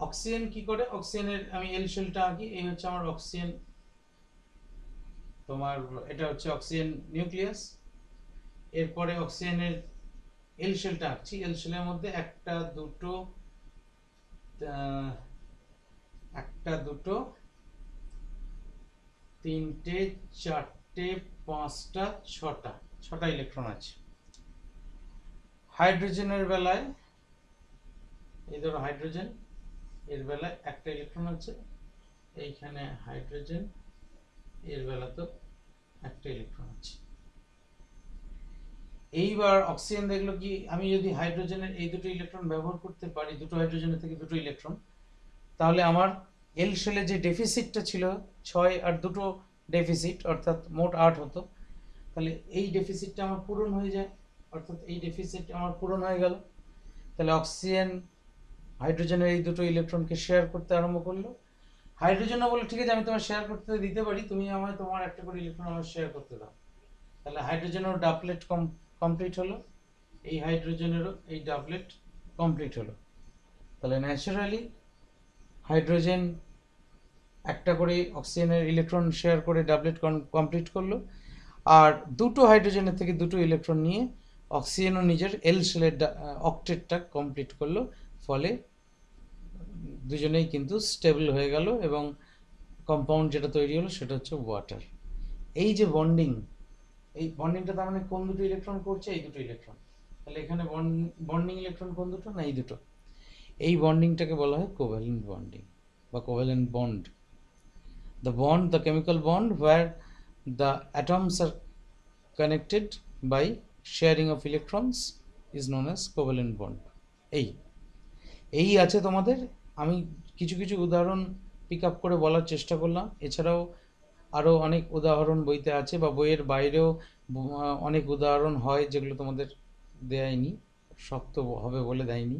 অক্সিজেন কি করে, অক্সিজেনের আমি এল শেলটা আঁকি, এই হচ্ছে আমার অক্সিজেন, তোমার এটা হচ্ছে অক্সিজেন নিউক্লিয়াস। এরপরে অক্সিজেনের এল শেলটা আঁকছি, এল শেলের মধ্যে একটা দুটো তিনটে চারটে পাঁচটা ছটা ইলেকট্রন আছে। হাইড্রোজেনের বেলায় এই ধরো হাইড্রোজেন, এর বেলায় একটা ইলেকট্রন আছে, এইখানে হাইড্রোজেন, এর বেলা তো একটা ইলেকট্রন আছে। এইবার অক্সিজেন দেখলো কি, আমি যদি হাইড্রোজেনের এই দুটো ইলেকট্রন ব্যবহার করতে পারি, দুটো হাইড্রোজেনের থেকে দুটো ইলেকট্রন, তাহলে আমার এল শেলে যে ডেফিসিটটা ছিল 6 আর দুটো ডেফিসিট, অর্থাৎ মোট 8 হতো, তাহলে এই ডেফিসিটটা আমার পূরণ হয়ে যায়, অর্থাৎ এই ডেফিসিট আমার পূরণ হয়ে গেল। তাহলে অক্সিজেন হাইড্রোজেনের এই দুটো ইলেকট্রনকে শেয়ার করতে আরম্ভ করলো। হাইড্রোজেনও বলে ঠিক আছে আমি তোমার শেয়ার করতে দিতে পারি, তুমি আমায় তোমার একটা করে ইলেকট্রন আমার শেয়ার করতে দাও। তাহলে হাইড্রোজেনেরও ডাবলেট কমপ্লিট হলো, এই হাইড্রোজেনেরও এই ডাবলেট কমপ্লিট হলো। তাহলে ন্যাচারালি হাইড্রোজেন একটা করে অক্সিজেনের ইলেকট্রন শেয়ার করে ডাবলেট কমপ্লিট করলো, আর দুটো হাইড্রোজেনের থেকে দুটো ইলেকট্রন নিয়ে অক্সিজেনও নিজের এল শেলের অক্টেটটা কমপ্লিট করলো। ফলে দুজনেই কিন্তু স্টেবল হয়ে গেল এবং কম্পাউন্ড যেটা তৈরি হলো সেটা হচ্ছে ওয়াটার। এই যে বন্ডিং, এই বন্ডিংটা তার মানে কোন দুটো ইলেকট্রন করছে? এই দুটো ইলেকট্রন। তাহলে এখানে বন্ডিং ইলেকট্রন কোন দুটো? না এই দুটো। এই বন্ডিংটাকে বলা হয় কোভ্যালেন্ট বন্ডিং বা covalent bond. The chemical bond where the atoms are connected by sharing of electrons is known as covalent bond. এই এই আছে তোমাদের। আমি কিছু কিছু উদাহরণ পিক আপ করে বলার চেষ্টা করলাম। এছাড়াও আরও অনেক উদাহরণ বইতে আছে, বা বইয়ের বাইরেও অনেক উদাহরণ হয় যেগুলো তোমাদের দেয়নি, শক্ত হবে বলে দেয়নি।